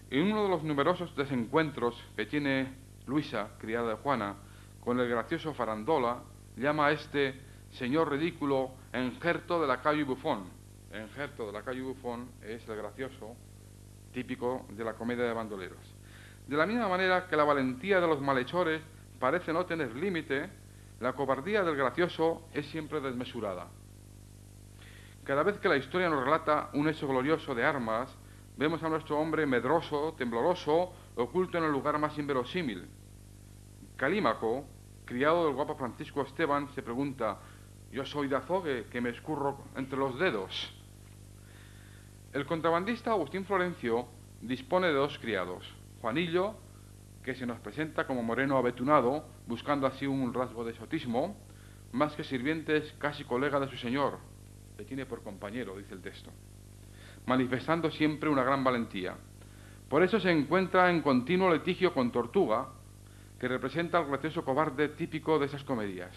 En uno de los numerosos desencuentros que tiene Luisa, criada de Juana, con el gracioso Farandola, llama a este señor ridículo enjerto de la calle Buffon. Enjerto de la calle Buffon es el gracioso típico de la comedia de bandoleros. De la misma manera que la valentía de los malhechores parece no tener límite, la cobardía del gracioso es siempre desmesurada. Cada vez que la historia nos relata un hecho glorioso de armas, vemos a nuestro hombre medroso, tembloroso, oculto en el lugar más inverosímil. Calímaco, criado del guapo Francisco Esteban, se pregunta: «Yo soy de azogue, que me escurro entre los dedos». El contrabandista Agustín Florencio dispone de 2 criados. Juanillo, que se nos presenta como moreno abetunado, buscando así un rasgo de exotismo, más que sirviente es casi colega de su señor, le tiene por compañero, dice el texto, manifestando siempre una gran valentía. Por eso se encuentra en continuo litigio con Tortuga, que representa al gracioso cobarde típico de esas comedias.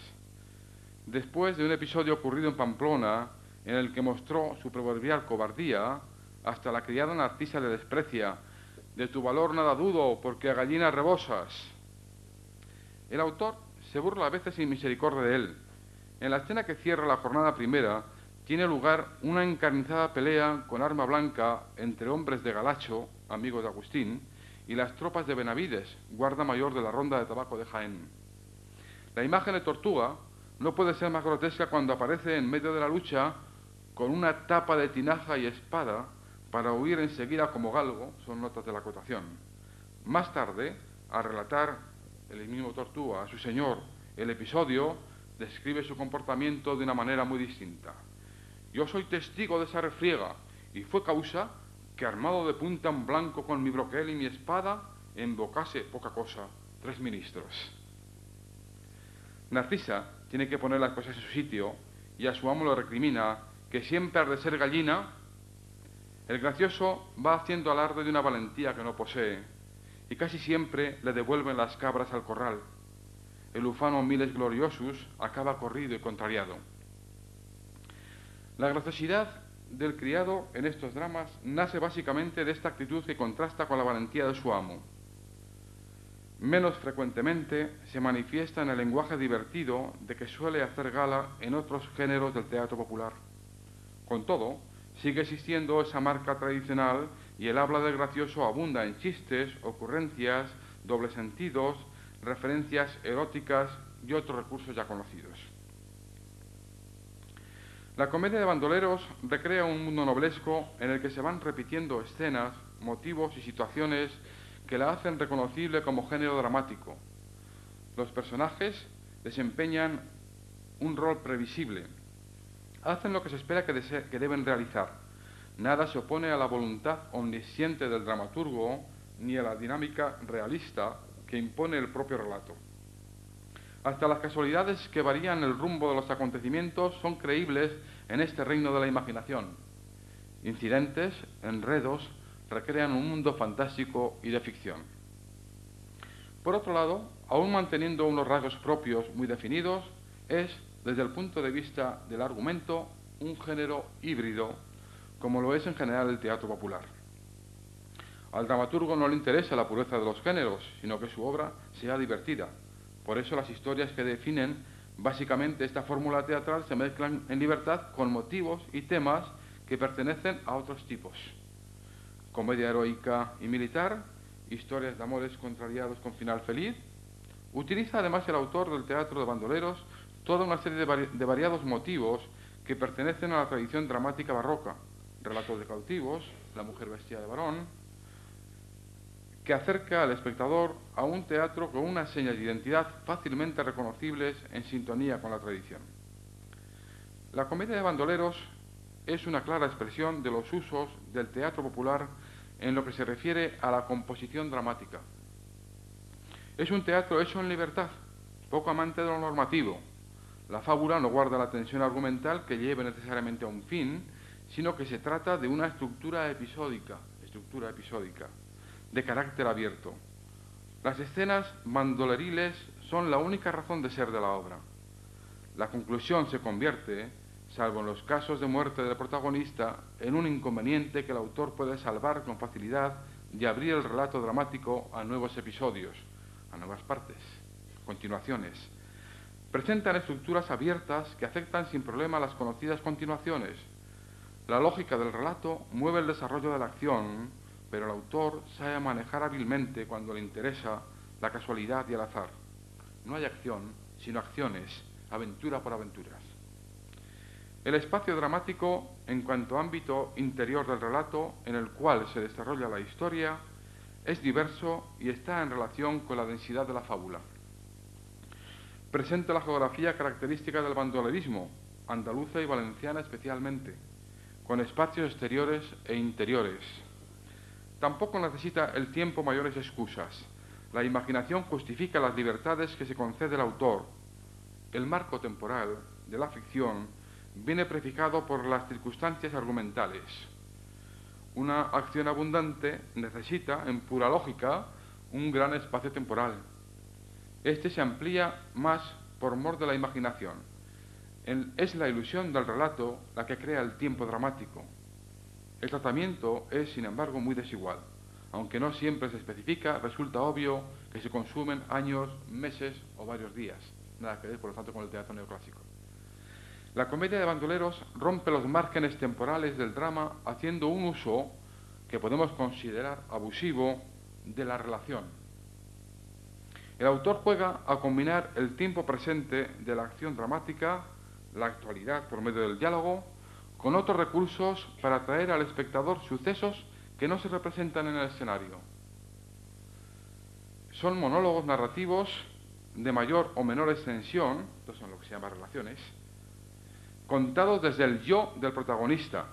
Después de un episodio ocurrido en Pamplona, en el que mostró su proverbial cobardía, hasta la criada Narcisa le desprecia: «De tu valor nada dudo, porque a gallinas rebosas». El autor se burla a veces sin misericordia de él. En la escena que cierra la jornada primera, tiene lugar una encarnizada pelea con arma blanca entre hombres de Galacho, amigos de Agustín, y las tropas de Benavides, guarda mayor de la Ronda de Tabaco de Jaén. La imagen de Tortuga no puede ser más grotesca cuando aparece en medio de la lucha con una tapa de tinaja y espada para huir enseguida como galgo, son notas de la acotación. Más tarde, al relatar el mismo Tortuga a su señor el episodio, describe su comportamiento de una manera muy distinta. «Yo soy testigo de esa refriega, y fue causa que armado de punta en blanco con mi broquel y mi espada, embocase poca cosa 3 ministros. Narcisa tiene que poner las cosas en su sitio y a su amo lo recrimina que siempre ha de ser gallina. El gracioso va haciendo alarde de una valentía que no posee y casi siempre le devuelven las cabras al corral. El ufano Miles Gloriosus acaba corrido y contrariado. La graciosidad del criado en estos dramas nace básicamente de esta actitud que contrasta con la valentía de su amo. Menos frecuentemente se manifiesta en el lenguaje divertido de que suele hacer gala en otros géneros del teatro popular. Con todo, sigue existiendo esa marca tradicional y el habla del gracioso abunda en chistes, ocurrencias, dobles sentidos, referencias eróticas y otros recursos ya conocidos. La comedia de bandoleros recrea un mundo novelesco en el que se van repitiendo escenas, motivos y situaciones que la hacen reconocible como género dramático. Los personajes desempeñan un rol previsible, hacen lo que se espera que deben realizar. Nada se opone a la voluntad omnisciente del dramaturgo ni a la dinámica realista que impone el propio relato. Hasta las casualidades que varían el rumbo de los acontecimientos son creíbles en este reino de la imaginación. Incidentes, enredos, recrean un mundo fantástico y de ficción. Por otro lado, aún manteniendo unos rasgos propios muy definidos, es, desde el punto de vista del argumento, un género híbrido, como lo es en general el teatro popular. Al dramaturgo no le interesa la pureza de los géneros, sino que su obra sea divertida. Por eso las historias que definen básicamente esta fórmula teatral se mezclan en libertad con motivos y temas que pertenecen a otros tipos. Comedia heroica y militar, historias de amores contrariados con final feliz. Utiliza además el autor del teatro de bandoleros toda una serie de variados motivos que pertenecen a la tradición dramática barroca. Relatos de cautivos, la mujer vestida de varón, que acerca al espectador a un teatro con unas señas de identidad fácilmente reconocibles en sintonía con la tradición. La comedia de bandoleros es una clara expresión de los usos del teatro popular en lo que se refiere a la composición dramática. Es un teatro hecho en libertad, poco amante de lo normativo. La fábula no guarda la tensión argumental que lleve necesariamente a un fin, sino que se trata de una estructura episódica, de carácter abierto. Las escenas bandoleriles son la única razón de ser de la obra. La conclusión se convierte, salvo en los casos de muerte del protagonista, en un inconveniente que el autor puede salvar con facilidad de abrir el relato dramático a nuevos episodios, a nuevas partes, continuaciones. Presentan estructuras abiertas que afectan sin problema las conocidas continuaciones. La lógica del relato mueve el desarrollo de la acción, pero el autor sabe manejar hábilmente cuando le interesa la casualidad y el azar. No hay acción, sino acciones, aventura por aventuras. El espacio dramático, en cuanto a ámbito interior del relato en el cual se desarrolla la historia, es diverso y está en relación con la densidad de la fábula. Presenta la geografía característica del bandolerismo, andaluza y valenciana especialmente, con espacios exteriores e interiores. Tampoco necesita el tiempo mayores excusas. La imaginación justifica las libertades que se concede el autor. El marco temporal de la ficción viene prefijado por las circunstancias argumentales. Una acción abundante necesita, en pura lógica, un gran espacio temporal. Este se amplía más por mor de la imaginación. Es la ilusión del relato la que crea el tiempo dramático. El tratamiento es, sin embargo, muy desigual. Aunque no siempre se especifica, resulta obvio que se consumen años, meses o varios días. Nada que ver, por lo tanto, con el teatro neoclásico. La comedia de bandoleros rompe los márgenes temporales del drama haciendo un uso que podemos considerar abusivo de la relación. El autor juega a combinar el tiempo presente de la acción dramática, la actualidad por medio del diálogo, con otros recursos para atraer al espectador sucesos que no se representan en el escenario. Son monólogos narrativos de mayor o menor extensión, estos son lo que se llama relaciones, contados desde el yo del protagonista,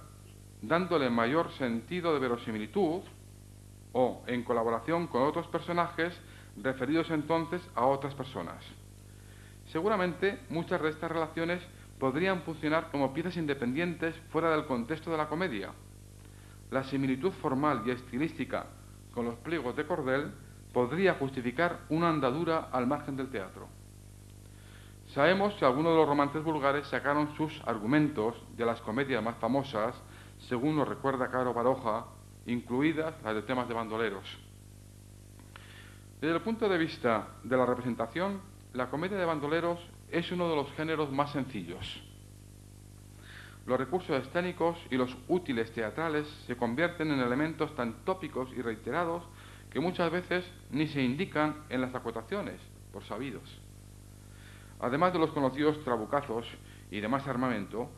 dándole mayor sentido de verosimilitud o en colaboración con otros personajes referidos entonces a otras personas. Seguramente muchas de estas relaciones podrían funcionar como piezas independientes fuera del contexto de la comedia. La similitud formal y estilística con los pliegos de cordel podría justificar una andadura al margen del teatro. Sabemos que algunos de los romances vulgares sacaron sus argumentos de las comedias más famosas, según nos recuerda Caro Baroja, incluidas las de temas de bandoleros. Desde el punto de vista de la representación, la comedia de bandoleros es uno de los géneros más sencillos. Los recursos escénicos y los útiles teatrales se convierten en elementos tan tópicos y reiterados que muchas veces ni se indican en las acotaciones, por sabidos. Además de los conocidos trabucazos y demás armamento,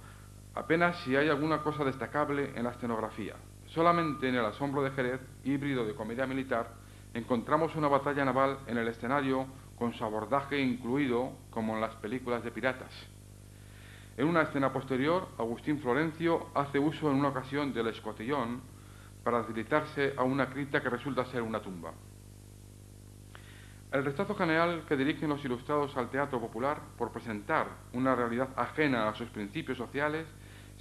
apenas si hay alguna cosa destacable en la escenografía. Solamente en El asombro de Jerez, híbrido de comedia militar, encontramos una batalla naval en el escenario con su abordaje incluido como en las películas de piratas. En una escena posterior, Agustín Florencio hace uso en una ocasión del escotillón para deslizarse a una cripta que resulta ser una tumba. El rechazo general que dirigen los ilustrados al teatro popular por presentar una realidad ajena a sus principios sociales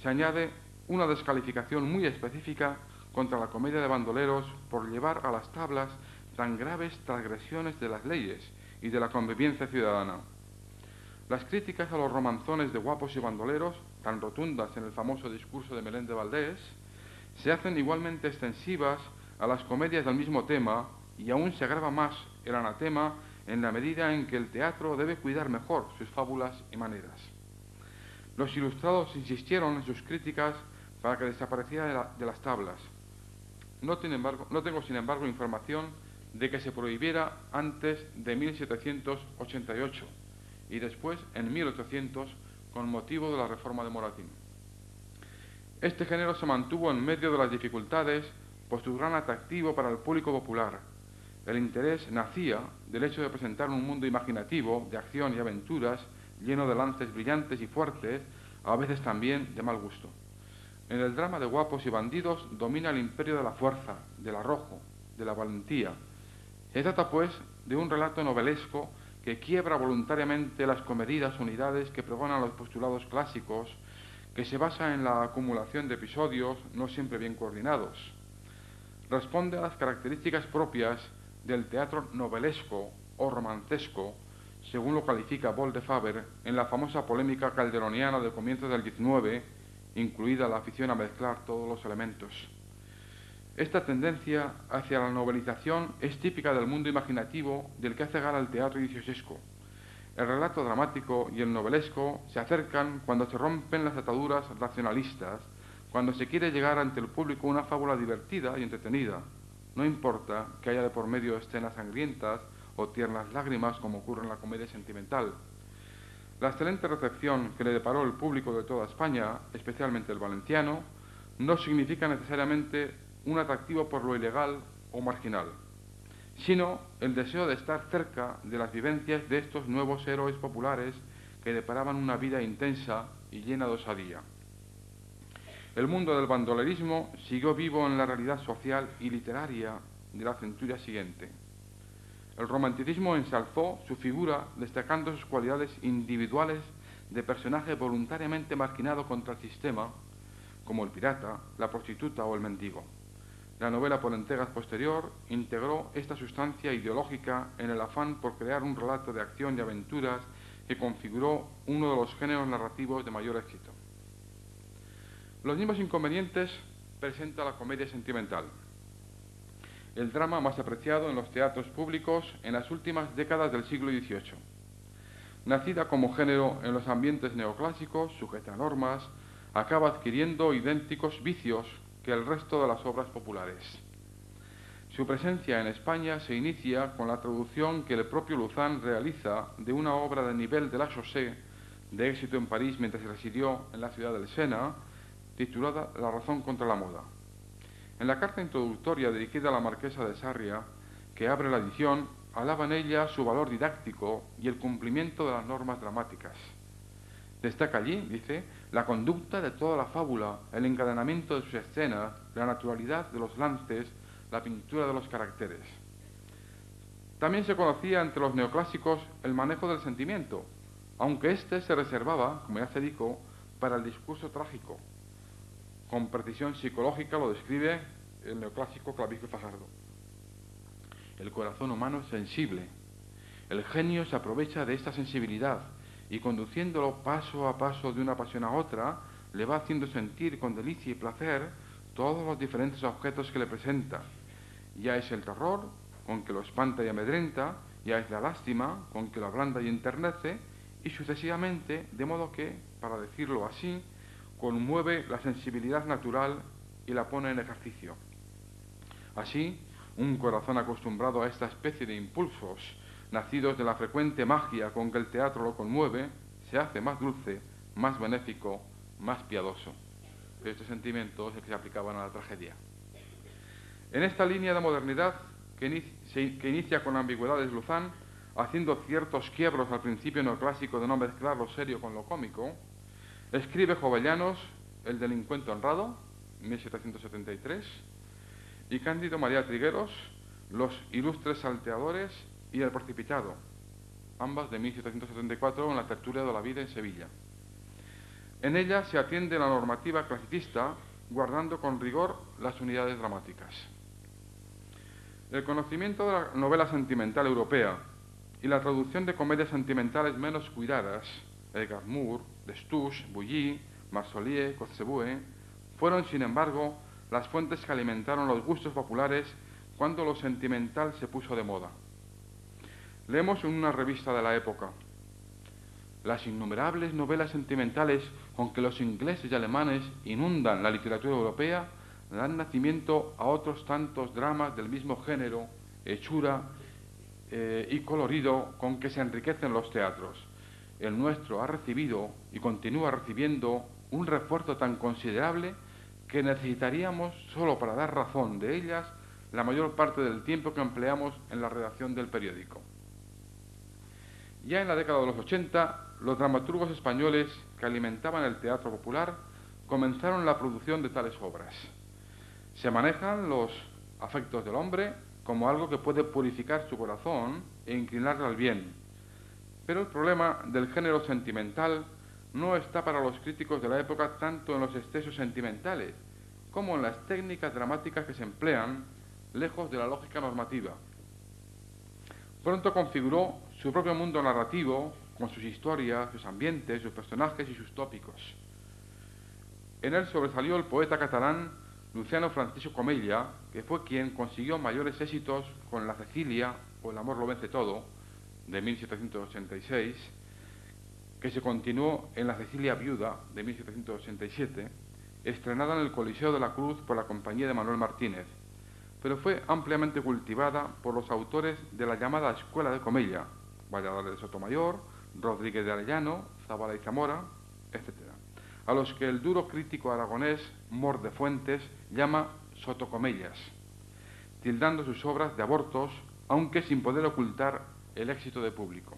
se añade una descalificación muy específica contra la comedia de bandoleros por llevar a las tablas tan graves transgresiones de las leyes y de la convivencia ciudadana. Las críticas a los romanzones de guapos y bandoleros, tan rotundas en el famoso discurso de Meléndez Valdés, se hacen igualmente extensivas a las comedias del mismo tema y aún se agrava más el anatema en la medida en que el teatro debe cuidar mejor sus fábulas y maneras. Los ilustrados insistieron en sus críticas para que desapareciera de las tablas. No tengo, sin embargo, información de que se prohibiera antes de 1788 y después en 1800 con motivo de la reforma de Moratín. Este género se mantuvo en medio de las dificultades por su gran atractivo para el público popular. El interés nacía del hecho de presentar un mundo imaginativo de acción y aventuras lleno de lances brillantes y fuertes, a veces también de mal gusto. En el drama de guapos y bandidos domina el imperio de la fuerza, del arrojo, de la valentía. Se trata, pues, de un relato novelesco que quiebra voluntariamente las comedidas unidades que pregonan los postulados clásicos, que se basa en la acumulación de episodios no siempre bien coordinados. Responde a las características propias del teatro novelesco o romancesco, según lo califica Paul de Faber en la famosa polémica calderoniana de comienzos del XIX, incluida la afición a mezclar todos los elementos. Esta tendencia hacia la novelización es típica del mundo imaginativo del que hace gala el teatro diciosesco. El relato dramático y el novelesco se acercan cuando se rompen las ataduras racionalistas, cuando se quiere llegar ante el público una fábula divertida y entretenida. No importa que haya de por medio escenas sangrientas o tiernas lágrimas como ocurre en la comedia sentimental. La excelente recepción que le deparó el público de toda España, especialmente el valenciano, no significa necesariamente un atractivo por lo ilegal o marginal, sino el deseo de estar cerca de las vivencias de estos nuevos héroes populares que deparaban una vida intensa y llena de osadía. El mundo del bandolerismo siguió vivo en la realidad social y literaria de la centuria siguiente. El romanticismo ensalzó su figura destacando sus cualidades individuales de personaje voluntariamente marginado contra el sistema, como el pirata, la prostituta o el mendigo. La novela por entregas posterior integró esta sustancia ideológica en el afán por crear un relato de acción y aventuras que configuró uno de los géneros narrativos de mayor éxito. Los mismos inconvenientes presenta la comedia sentimental, el drama más apreciado en los teatros públicos en las últimas décadas del siglo XVIII. Nacida como género en los ambientes neoclásicos, sujeta a normas, acaba adquiriendo idénticos vicios que el resto de las obras populares. Su presencia en España se inicia con la traducción que el propio Luzán realiza de una obra de Nivel de la Chaussée, de éxito en París mientras residió en la ciudad del Sena, titulada La razón contra la moda. En la carta introductoria dirigida a la marquesa de Sarria, que abre la edición, alaba en ella su valor didáctico y el cumplimiento de las normas dramáticas. Destaca allí, dice, la conducta de toda la fábula, el encadenamiento de sus escenas, la naturalidad de los lances, la pintura de los caracteres. También se conocía entre los neoclásicos el manejo del sentimiento, aunque éste se reservaba, como ya se dijo, para el discurso trágico. Con precisión psicológica lo describe el neoclásico Clavijo y Fajardo. El corazón humano es sensible. El genio se aprovecha de esta sensibilidad y conduciéndolo paso a paso de una pasión a otra, le va haciendo sentir con delicia y placer todos los diferentes objetos que le presenta. Ya es el terror, con que lo espanta y amedrenta, ya es la lástima, con que lo ablanda y enternece, y sucesivamente, de modo que, para decirlo así, conmueve la sensibilidad natural y la pone en ejercicio. Así, un corazón acostumbrado a esta especie de impulsos, nacidos de la frecuente magia con que el teatro lo conmueve, se hace más dulce, más benéfico, más piadoso. Este sentimiento es el que se aplicaban a la tragedia. En esta línea de modernidad, que inicia con la ambigüedad de Luzán, haciendo ciertos quiebros al principio neoclásico de no mezclar lo serio con lo cómico, escribe Jovellanos El delincuente honrado, 1773, y Cándido María Trigueros, Los ilustres salteadores y El precipitado, ambas de 1774 en la tertulia de la vida en Sevilla. En ella se atiende la normativa clasicista, guardando con rigor las unidades dramáticas. El conocimiento de la novela sentimental europea y la traducción de comedias sentimentales menos cuidadas, Edgar Moore, Destouches, Bouilly, Marsollier, Kotzebue, fueron, sin embargo, las fuentes que alimentaron los gustos populares cuando lo sentimental se puso de moda. Leemos en una revista de la época: las innumerables novelas sentimentales con que los ingleses y alemanes inundan la literatura europea dan nacimiento a otros tantos dramas del mismo género, hechura y colorido con que se enriquecen los teatros. El nuestro ha recibido y continúa recibiendo un refuerzo tan considerable que necesitaríamos, solo para dar razón de ellas, la mayor parte del tiempo que empleamos en la redacción del periódico. Ya en la década de los 80, los dramaturgos españoles que alimentaban el teatro popular comenzaron la producción de tales obras. Se manejan los afectos del hombre como algo que puede purificar su corazón e inclinarle al bien. Pero el problema del género sentimental no está para los críticos de la época tanto en los excesos sentimentales como en las técnicas dramáticas que se emplean, lejos de la lógica normativa. Pronto configuró su propio mundo narrativo con sus historias, sus ambientes, sus personajes y sus tópicos. En él sobresalió el poeta catalán Luciano Francisco Comella, que fue quien consiguió mayores éxitos con La Cecilia o El amor lo vence todo, de 1786, que se continuó en La Cecilia viuda, de 1787, estrenada en el Coliseo de la Cruz por la compañía de Manuel Martínez, pero fue ampliamente cultivada por los autores de la llamada Escuela de Comella, Valladares de Sotomayor, Rodríguez de Arellano, Zabala y Zamora, etc., a los que el duro crítico aragonés Mor de Fuentes llama sotocomellas, tildando sus obras de abortos, aunque sin poder ocultar el éxito de público.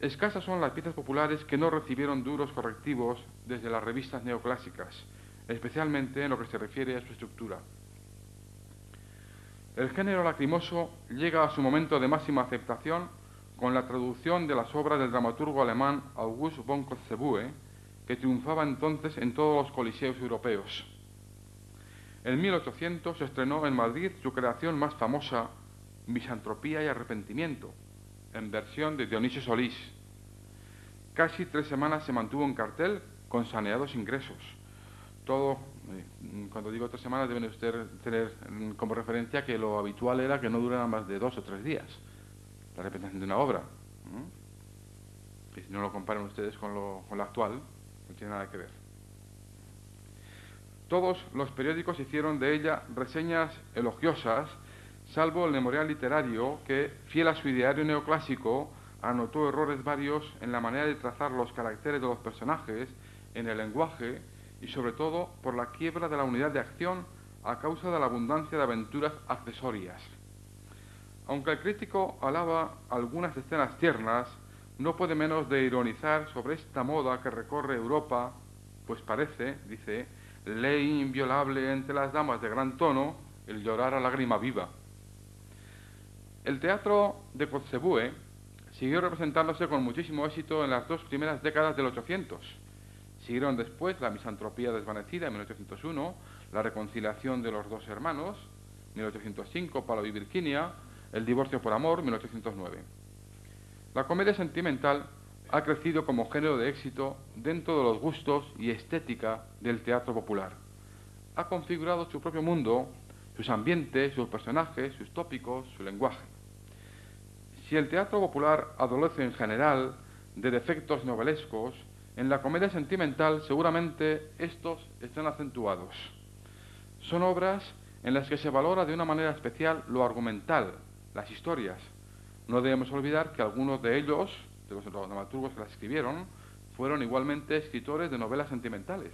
Escasas son las piezas populares que no recibieron duros correctivos desde las revistas neoclásicas, especialmente en lo que se refiere a su estructura. El género lacrimoso llega a su momento de máxima aceptación con la traducción de las obras del dramaturgo alemán August von Kotzebue, que triunfaba entonces en todos los coliseos europeos. En 1800 se estrenó en Madrid su creación más famosa, Misantropía y Arrepentimiento, en versión de Dionisio Solís. Casi 3 semanas se mantuvo en cartel con saneados ingresos. Todo, cuando digo 3 semanas, deben ustedes tener como referencia que lo habitual era que no durara más de 2 o 3 días la representación de una obra. Y si no lo comparan ustedes con la actual, no tiene nada que ver. Todos los periódicos hicieron de ella reseñas elogiosas, salvo el Memorial Literario, que, fiel a su ideario neoclásico, anotó errores varios en la manera de trazar los caracteres de los personajes, en el lenguaje y, sobre todo, por la quiebra de la unidad de acción a causa de la abundancia de aventuras accesorias. Aunque el crítico alaba algunas escenas tiernas, no puede menos de ironizar sobre esta moda que recorre Europa, pues parece, dice, ley inviolable entre las damas de gran tono el llorar a lágrima viva. El teatro de Kotzebue siguió representándose con muchísimo éxito en las dos primeras décadas del 800. Siguieron después la misantropía desvanecida en 1801, la reconciliación de los dos hermanos, 1805, Palo y Virginia, el divorcio por amor, 1809. La comedia sentimental ha crecido como género de éxito dentro de los gustos y estética del teatro popular. Ha configurado su propio mundo, sus ambientes, sus personajes, sus tópicos, su lenguaje. Si el teatro popular adolece en general de defectos novelescos, en la comedia sentimental seguramente estos están acentuados. Son obras en las que se valora de una manera especial lo argumental, las historias. No debemos olvidar que algunos de ellos, de los dramaturgos que las escribieron, fueron igualmente escritores de novelas sentimentales.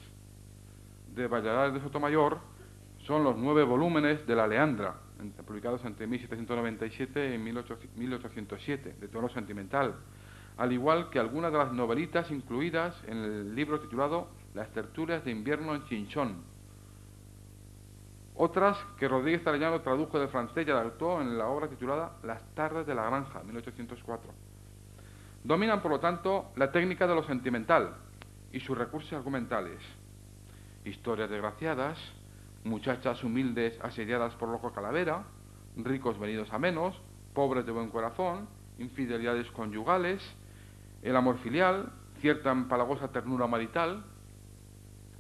De Valladares de Sotomayor son los 9 volúmenes de La Leandra, publicados entre 1797 y 1807, de tono sentimental, al igual que algunas de las novelitas incluidas en el libro titulado Las tertulias de invierno en Chinchón. Otras que Rodríguez Arellano tradujo del francés y adaptó en la obra titulada Las tardes de la granja, 1804. Dominan, por lo tanto, la técnica de lo sentimental y sus recursos argumentales. Historias desgraciadas, muchachas humildes asediadas por loco calavera, ricos venidos a menos, pobres de buen corazón, infidelidades conyugales, el amor filial, cierta empalagosa ternura marital,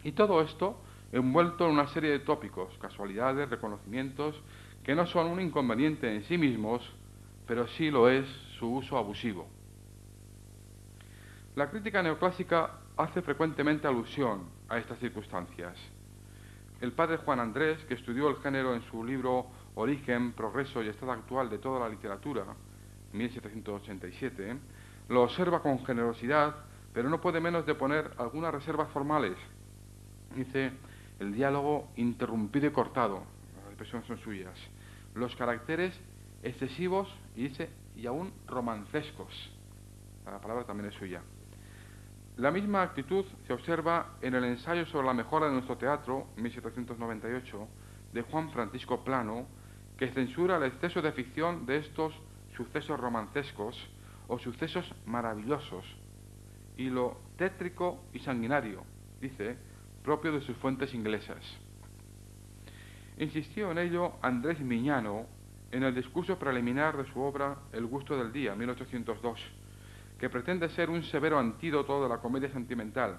y todo esto envuelto en una serie de tópicos, casualidades, reconocimientos, que no son un inconveniente en sí mismos, pero sí lo es su uso abusivo. La crítica neoclásica hace frecuentemente alusión a estas circunstancias. El padre Juan Andrés, que estudió el género en su libro Origen, Progreso y Estado Actual de toda la literatura, 1787, lo observa con generosidad, pero no puede menos de poner algunas reservas formales. Dice, el diálogo interrumpido y cortado, las expresiones son suyas, los caracteres excesivos y dice, y aún romancescos, la palabra también es suya. La misma actitud se observa en el ensayo sobre la mejora de nuestro teatro, 1798, de Juan Francisco Plano, que censura el exceso de ficción de estos sucesos romancescos o sucesos maravillosos, y lo tétrico y sanguinario, dice, propio de sus fuentes inglesas. Insistió en ello Andrés Miñano en el discurso preliminar de su obra El gusto del día, 1802, que pretende ser un severo antídoto de la comedia sentimental.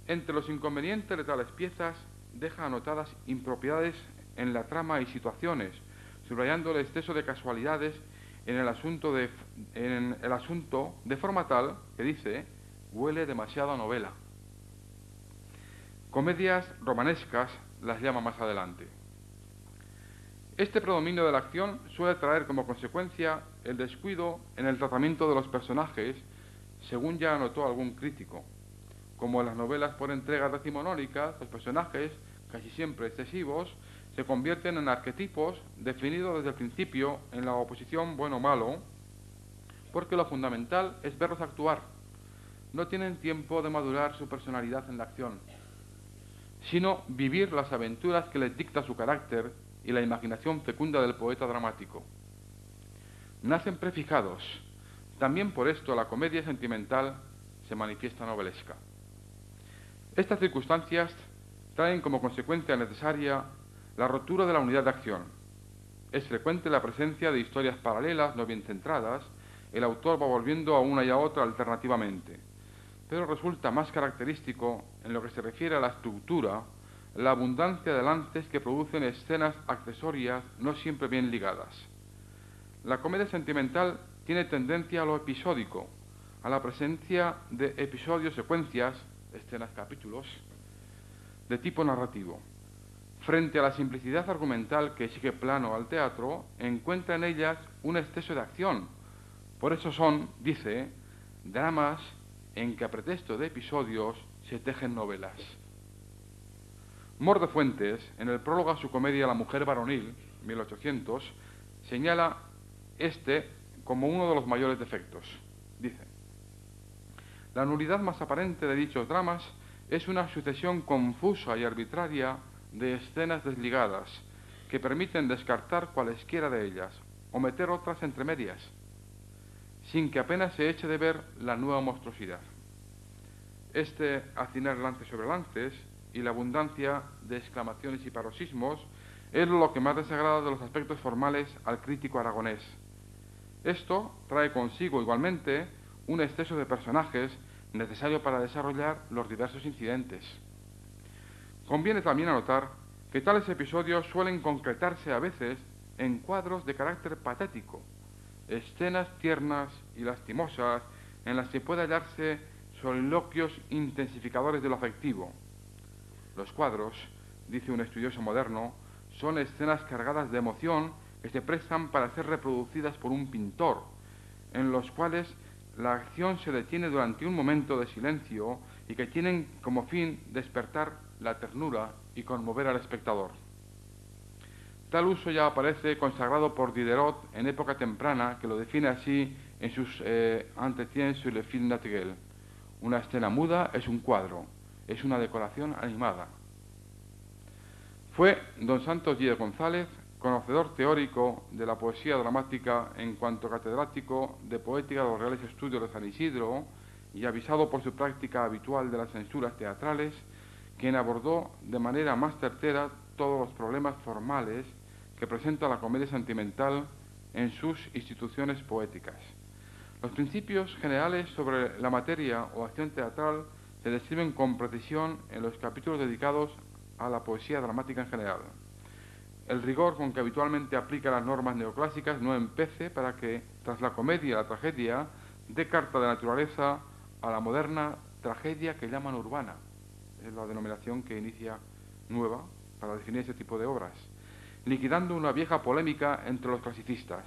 Entre los inconvenientes de tales piezas deja anotadas impropiedades en la trama y situaciones, subrayando el exceso de casualidades en el asunto de forma tal que dice, huele demasiado a novela. Comedias romanescas las llama más adelante. Este predominio de la acción suele traer como consecuencia el descuido en el tratamiento de los personajes, según ya anotó algún crítico. Como en las novelas por entregas decimonónicas, los personajes, casi siempre excesivos, se convierten en arquetipos definidos desde el principio en la oposición bueno-malo, porque lo fundamental es verlos actuar. No tienen tiempo de madurar su personalidad en la acción, sino vivir las aventuras que les dicta su carácter y la imaginación fecunda del poeta dramático. Nacen prefijados. También por esto la comedia sentimental se manifiesta novelesca. Estas circunstancias traen como consecuencia necesaria la rotura de la unidad de acción. Es frecuente la presencia de historias paralelas no bien centradas, el autor va volviendo a una y a otra alternativamente, pero resulta más característico, en lo que se refiere a la estructura, la abundancia de lances que producen escenas accesorias no siempre bien ligadas. La comedia sentimental tiene tendencia a lo episódico, a la presencia de episodios, secuencias, escenas, capítulos, de tipo narrativo. Frente a la simplicidad argumental que exige Plano al teatro, encuentra en ellas un exceso de acción. Por eso son, dice, dramas en que a pretexto de episodios se tejen novelas. Mor de Fuentes, en el prólogo a su comedia La mujer varonil, 1800, señala este como uno de los mayores defectos. Dice: la nulidad más aparente de dichos dramas es una sucesión confusa y arbitraria de escenas desligadas que permiten descartar cualesquiera de ellas o meter otras entre medias, sin que apenas se eche de ver la nueva monstruosidad. Este hacinar lances sobre lances y la abundancia de exclamaciones y paroxismos es lo que más desagrada de los aspectos formales al crítico aragonés. Esto trae consigo igualmente un exceso de personajes necesario para desarrollar los diversos incidentes. Conviene también anotar que tales episodios suelen concretarse a veces en cuadros de carácter patético, escenas tiernas y lastimosas en las que puede hallarse soliloquios intensificadores de lo afectivo. Los cuadros, dice un estudioso moderno, son escenas cargadas de emoción que se prestan para ser reproducidas por un pintor, en los cuales la acción se detiene durante un momento de silencio y que tienen como fin despertar la ternura y conmover al espectador. Tal uso ya aparece consagrado por Diderot en época temprana, que lo define así en sus Entretiens sur le film naturel. Una escena muda es un cuadro, es una decoración animada. Fue don Santos Díez González, conocedor teórico de la poesía dramática en cuanto catedrático de poética de los Reales Estudios de San Isidro y avisado por su práctica habitual de las censuras teatrales, quien abordó de manera más certera todos los problemas formales que presenta la comedia sentimental en sus instituciones poéticas. Los principios generales sobre la materia o acción teatral se describen con precisión en los capítulos dedicados a la poesía dramática en general. El rigor con que habitualmente aplica las normas neoclásicas no empece para que, tras la comedia y la tragedia, dé carta de naturaleza a la moderna tragedia que llaman urbana. Es la denominación que inicia nueva para definir ese tipo de obras, liquidando una vieja polémica entre los clasicistas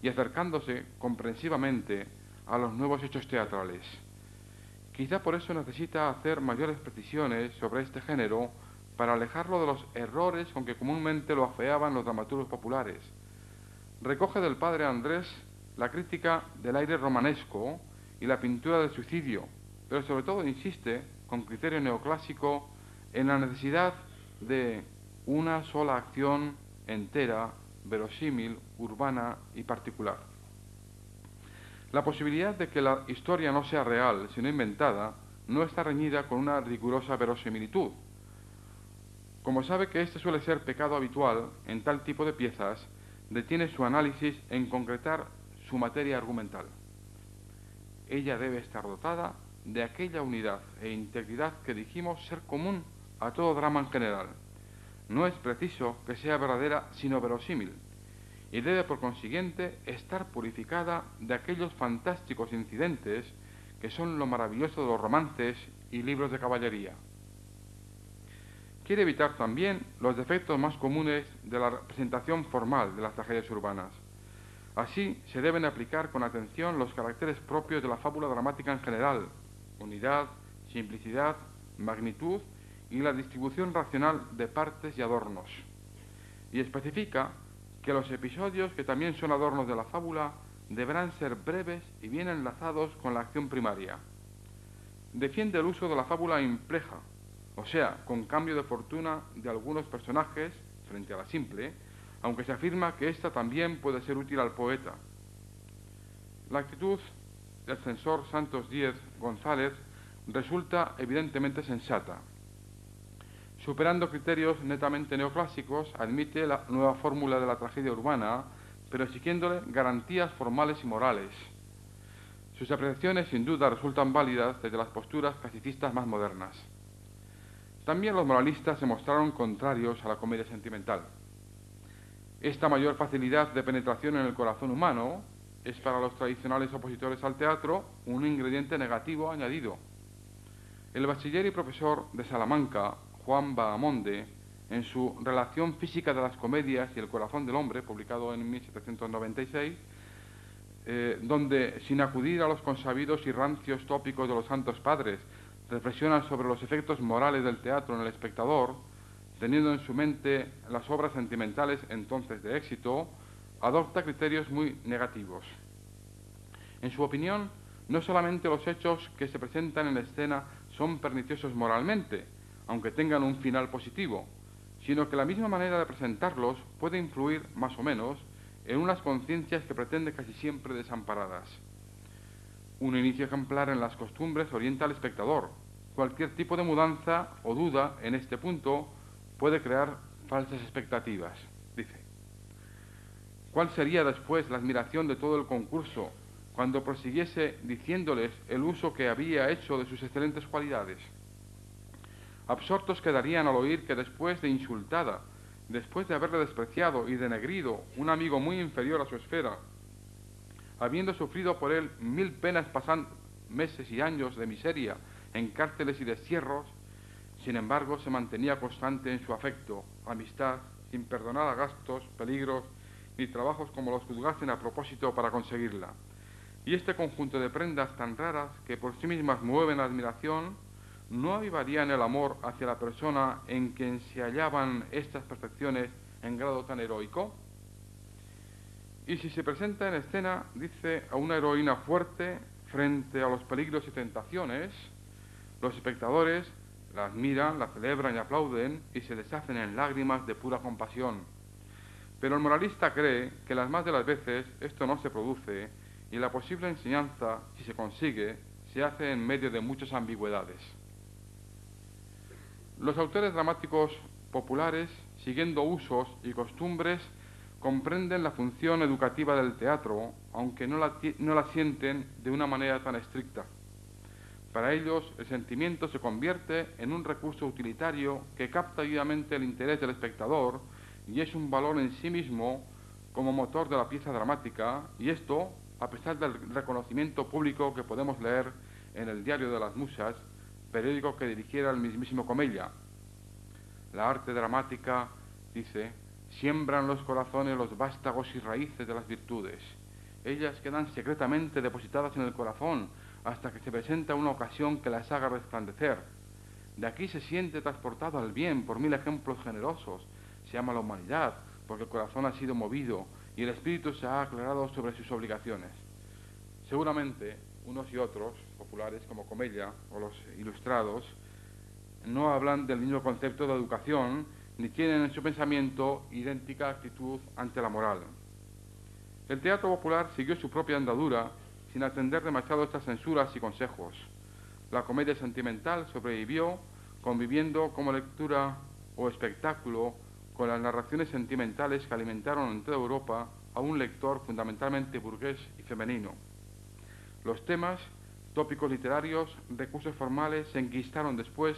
y acercándose comprensivamente a los nuevos hechos teatrales. Quizá por eso necesita hacer mayores precisiones sobre este género para alejarlo de los errores con que comúnmente lo afeaban los dramaturgos populares. Recoge del padre Andrés la crítica del aire romanesco y la pintura del suicidio, pero sobre todo insiste, con criterio neoclásico, en la necesidad de una sola acción entera, verosímil, urbana y particular. La posibilidad de que la historia no sea real, sino inventada, no está reñida con una rigurosa verosimilitud. Como sabe que este suele ser pecado habitual en tal tipo de piezas, detiene su análisis en concretar su materia argumental. Ella debe estar dotada de aquella unidad e integridad que dijimos ser común a todo drama en general. No es preciso que sea verdadera, sino verosímil, y debe por consiguiente estar purificada de aquellos fantásticos incidentes que son lo maravilloso de los romances y libros de caballería. Quiere evitar también los defectos más comunes de la representación formal de las tragedias urbanas. Así se deben aplicar con atención los caracteres propios de la fábula dramática en general: unidad, simplicidad, magnitud y la distribución racional de partes y adornos. Y especifica que los episodios, que también son adornos de la fábula, deberán ser breves y bien enlazados con la acción primaria. Defiende el uso de la fábula impleja, o sea, con cambio de fortuna de algunos personajes frente a la simple, aunque se afirma que ésta también puede ser útil al poeta. La actitud del censor Santos Díez González resulta evidentemente sensata. Superando criterios netamente neoclásicos, admite la nueva fórmula de la tragedia urbana, pero exigiéndole garantías formales y morales. Sus apreciaciones sin duda resultan válidas desde las posturas clasicistas más modernas. También los moralistas se mostraron contrarios a la comedia sentimental. Esta mayor facilidad de penetración en el corazón humano es para los tradicionales opositores al teatro un ingrediente negativo añadido. El bachiller y profesor de Salamanca, Juan Bahamonde, en su Relación física de las comedias y el corazón del hombre, publicado en 1796, donde, sin acudir a los consabidos y rancios tópicos de los santos padres, reflexiona sobre los efectos morales del teatro en el espectador, teniendo en su mente las obras sentimentales entonces de éxito, adopta criterios muy negativos. En su opinión, No solamente los hechos que se presentan en escena son perniciosos moralmente, aunque tengan un final positivo, sino que la misma manera de presentarlos puede influir, más o menos, en unas conciencias que pretenden casi siempre desamparadas. Un inicio ejemplar en las costumbres orienta al espectador. Cualquier tipo de mudanza o duda en este punto puede crear falsas expectativas, dice. ¿Cuál sería después la admiración de todo el concurso cuando prosiguiese diciéndoles el uso que había hecho de sus excelentes cualidades? Absortos quedarían al oír que después de insultada, después de haberle despreciado y denegrido un amigo muy inferior a su esfera, habiendo sufrido por él 1000 penas, pasando meses y años de miseria en cárceles y destierros, sin embargo se mantenía constante en su afecto, amistad, sin perdonar a gastos, peligros ni trabajos como los juzgasen a propósito para conseguirla. Y este conjunto de prendas tan raras que por sí mismas mueven la admiración, ¿no avivarían el amor hacia la persona en quien se hallaban estas perfecciones en grado tan heroico? Y si se presenta en escena, dice, a una heroína fuerte frente a los peligros y tentaciones, los espectadores la admiran, la celebran y aplauden y se deshacen en lágrimas de pura compasión. Pero el moralista cree que las más de las veces esto no se produce y la posible enseñanza, si se consigue, se hace en medio de muchas ambigüedades. Los autores dramáticos populares, siguiendo usos y costumbres, comprenden la función educativa del teatro, aunque no la sienten de una manera tan estricta. Para ellos, el sentimiento se convierte en un recurso utilitario que capta vivamente el interés del espectador y es un valor en sí mismo como motor de la pieza dramática, y esto, a pesar del reconocimiento público que podemos leer en el Diario de las Musas, periódico que dirigiera el mismísimo Comella. La arte dramática, dice, siembra en los corazones los vástagos y raíces de las virtudes. Ellas quedan secretamente depositadas en el corazón hasta que se presenta una ocasión que las haga resplandecer. De aquí se siente transportado al bien por 1000 ejemplos generosos. Se ama la humanidad porque el corazón ha sido movido y el espíritu se ha aclarado sobre sus obligaciones. Seguramente, unos y otros, populares como Comella o los ilustrados, no hablan del mismo concepto de educación ni tienen en su pensamiento idéntica actitud ante la moral. El teatro popular siguió su propia andadura sin atender demasiado estas censuras y consejos. La comedia sentimental sobrevivió conviviendo como lectura o espectáculo con las narraciones sentimentales que alimentaron en toda Europa a un lector fundamentalmente burgués y femenino. Los temas, tópicos literarios, recursos formales se enquistaron después,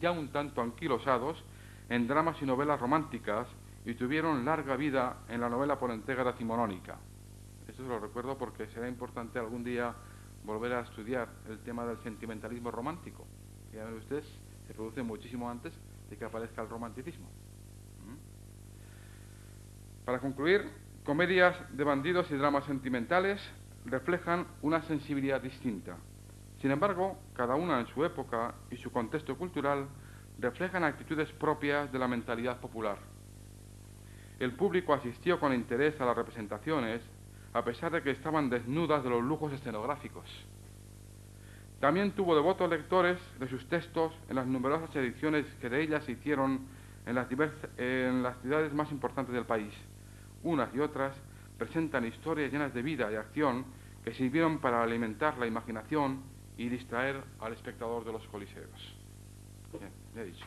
ya un tanto anquilosados, en dramas y novelas románticas y tuvieron larga vida en la novela por entrega decimonónica. Esto se lo recuerdo porque será importante algún día volver a estudiar el tema del sentimentalismo romántico. Ya ven ustedes, se produce muchísimo antes de que aparezca el romanticismo. Para concluir, comedias de bandidos y dramas sentimentales reflejan una sensibilidad distinta. Sin embargo, cada una en su época y su contexto cultural reflejan actitudes propias de la mentalidad popular. El público asistió con interés a las representaciones, a pesar de que estaban desnudas de los lujos escenográficos. También tuvo devotos lectores de sus textos en las numerosas ediciones que de ellas se hicieron en las ciudades más importantes del país. Unas y otras presentan historias llenas de vida y acción que sirvieron para alimentar la imaginación y distraer al espectador de los coliseos. Bien, ya he dicho.